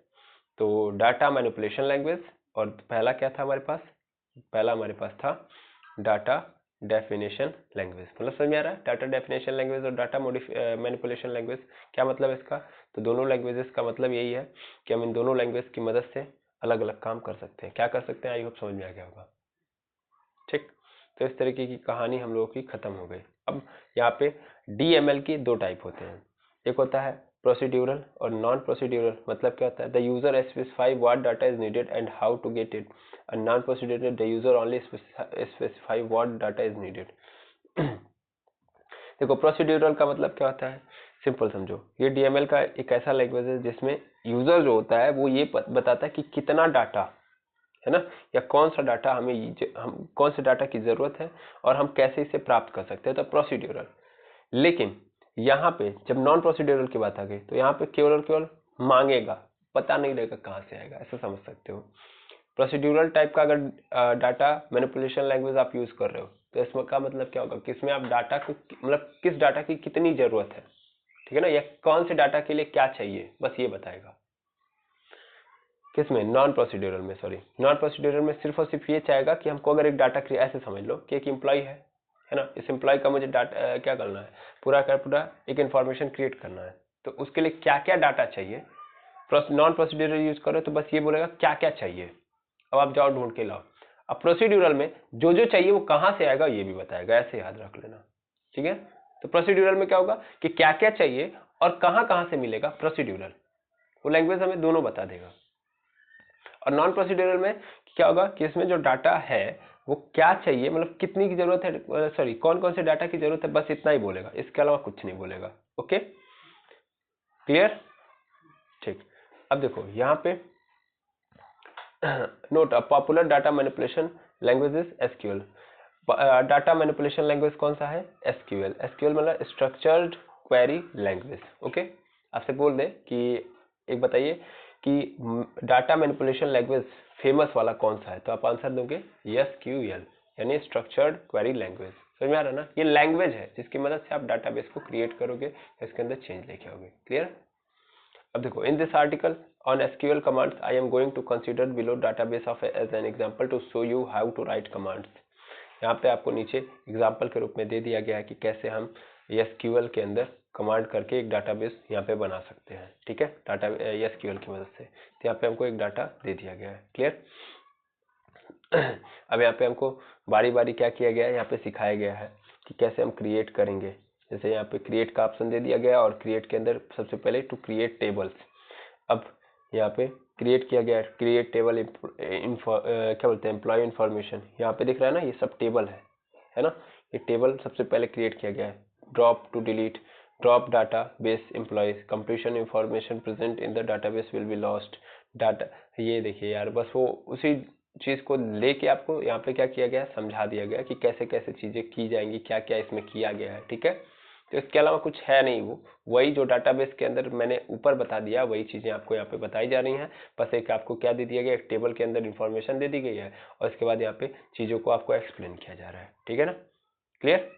तो डाटा मैनिपुलेशन लैंग्वेज, और पहला क्या था हमारे पास, पहला हमारे पास था डाटा डेफिनेशन लैंग्वेज। मतलब समझ में आ रहा है, डाटा डेफिनेशन लैंग्वेज और डाटा मैनिपुलेशन लैंग्वेज क्या मतलब है इसका। तो दोनों लैंग्वेजेस का मतलब यही है कि हम इन दोनों लैंग्वेज की मदद से अलग अलग काम कर सकते हैं। क्या कर सकते हैं, आई होप समझ में आ गया होगा। ठीक, तो इस तरीके की कहानी हम लोगों की खत्म हो गई। अब यहाँ पे DML की 2 टाइप होते हैं, एक होता है प्रोसीड्यूरल और नॉन प्रोसीड्यूरल। मतलब क्या होता है, the user specify what data is needed and how to get it, and non procedural the user only specify what data is needed. देखो प्रोसीड्यूरल का मतलब क्या होता है, सिंपल समझो, ये DML का एक ऐसा लैंग्वेज है जिसमें यूजर जो होता है वो ये बताता है कि कितना डाटा है ना, या कौन सा डाटा हम कौन से डाटा की जरूरत है और हम कैसे इसे प्राप्त कर सकते हैं, तो प्रोसीड्यूरल। लेकिन यहाँ पे जब नॉन प्रोसीड्यूरल की बात आ गई तो यहाँ पे केवल और केवल मांगेगा, पता नहीं रहेगा कहाँ से आएगा, ऐसा समझ सकते हो। प्रोसीड्यूरल टाइप का अगर डाटा मैनिपुलेशन लैंग्वेज आप यूज कर रहे हो तो इसमें का मतलब क्या होगा कि इसमें आप डाटा को मतलब किस डाटा की कितनी जरूरत है, ठीक है ना, या कौन से डाटा के लिए क्या चाहिए, बस ये बताएगा। किसमें, नॉन प्रोसीड्यूरल में, सॉरी नॉन प्रोसीड्यूरल में सिर्फ और सिर्फ ये चाहेगा कि हमको अगर एक डाटा ऐसे समझ लो कि एक एम्प्लॉय है ना, इस एम्प्लॉय का मुझे डाटा क्या करना है, पूरा का पूरा एक इन्फॉर्मेशन क्रिएट करना है, तो उसके लिए क्या क्या डाटा चाहिए। नॉन प्रोसीड्यूरल यूज करो तो बस ये बोलेगा क्या क्या चाहिए, अब आप जाओ ढूंढ के लाओ। अब प्रोसीड्यूरल में जो जो चाहिए वो कहाँ से आएगा ये भी बताएगा, ऐसे याद रख लेना, ठीक है। तो प्रोसीड्यूरल में क्या होगा कि क्या क्या चाहिए और कहाँ कहाँ से मिलेगा, प्रोसीड्यूरल वो लैंग्वेज हमें दोनों बता देगा। और नॉन प्रोसीड्यूरल में क्या होगा कि इसमें जो डाटा है वो क्या चाहिए, मतलब कितनी की जरूरत है, सॉरी कौन कौन से डाटा की जरूरत है, बस इतना ही बोलेगा, इसके अलावा कुछ नहीं बोलेगा। Okay, clear. ठीक, अब देखो यहाँ पे note a popular data manipulation language is SQL। Data manipulation language कौन सा है, SQL। SQL मतलब स्ट्रक्चर्ड क्वेरी लैंग्वेज। ओके, आपसे बोल दे कि एक बताइए कि डाटा मैनिपुलेशन लैंग्वेज फेमस वाला कौन सा है, तो आप आंसर दोगे SQL यानी स्ट्रक्चर्ड क्वेरी लैंग्वेज। समझ में आ रहा है ना, ये लैंग्वेज है जिसकी मदद से आप डाटाबेस को क्रिएट करोगे, इसके अंदर चेंज लेके आओगे। क्लियर। अब देखो, in this article on SQL commands I am going to consider below database of as an example to show you how to write commands। यहाँ पे आपको नीचे एग्जाम्पल के रूप में दे दिया गया है कि कैसे हम SQL के अंदर कमांड करके एक डाटाबेस यहाँ पे बना सकते हैं, ठीक है, डाटा SQL की मदद से। तो यहाँ पे हमको एक डाटा दे दिया गया है। क्लियर। अब यहाँ पे हमको बारी बारी क्या किया गया है, यहाँ पे सिखाया गया है कि कैसे हम क्रिएट करेंगे। जैसे यहाँ पे क्रिएट का ऑप्शन दे दिया गया है और क्रिएट के अंदर सबसे पहले टू क्रिएट टेबल्स। अब यहाँ पे क्रिएट किया गया है, क्रिएट टेबल क्या बोलते हैं, एम्प्लॉय इन्फॉर्मेशन। यहाँ पे दिख रहा है ना, ये सब टेबल है ना, ये टेबल सबसे पहले क्रिएट किया गया है। Drop to delete, drop database employees, completion information present in the database will be lost data. ये देखिए यार, बस वो उसी चीज को लेके आपको यहाँ पे क्या किया गया, समझा दिया गया कि कैसे कैसे चीजें की जाएंगी, क्या क्या इसमें किया गया है, ठीक है। तो इसके अलावा कुछ है नहीं, वो वही जो डाटाबेस के अंदर मैंने ऊपर बता दिया वही चीजें आपको यहाँ पे बताई जा रही हैं। बस एक आपको क्या दे दिया गया, एक टेबल के अंदर इंफॉर्मेशन दे दी गई है और इसके बाद यहाँ पे चीजों को आपको एक्सप्लेन किया जा रहा है, ठीक है ना। क्लियर,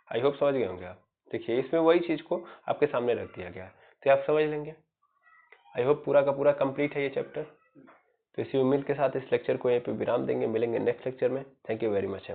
आई होप समझ गए होंगे आप। देखिए इसमें वही चीज को आपके सामने रख दिया गया है तो आप समझ लेंगे। आई होप पूरा का पूरा कंप्लीट है ये चैप्टर। तो इसी उम्मीद के साथ इस लेक्चर को यहीं पे विराम देंगे, मिलेंगे नेक्स्ट लेक्चर में। Thank you very much.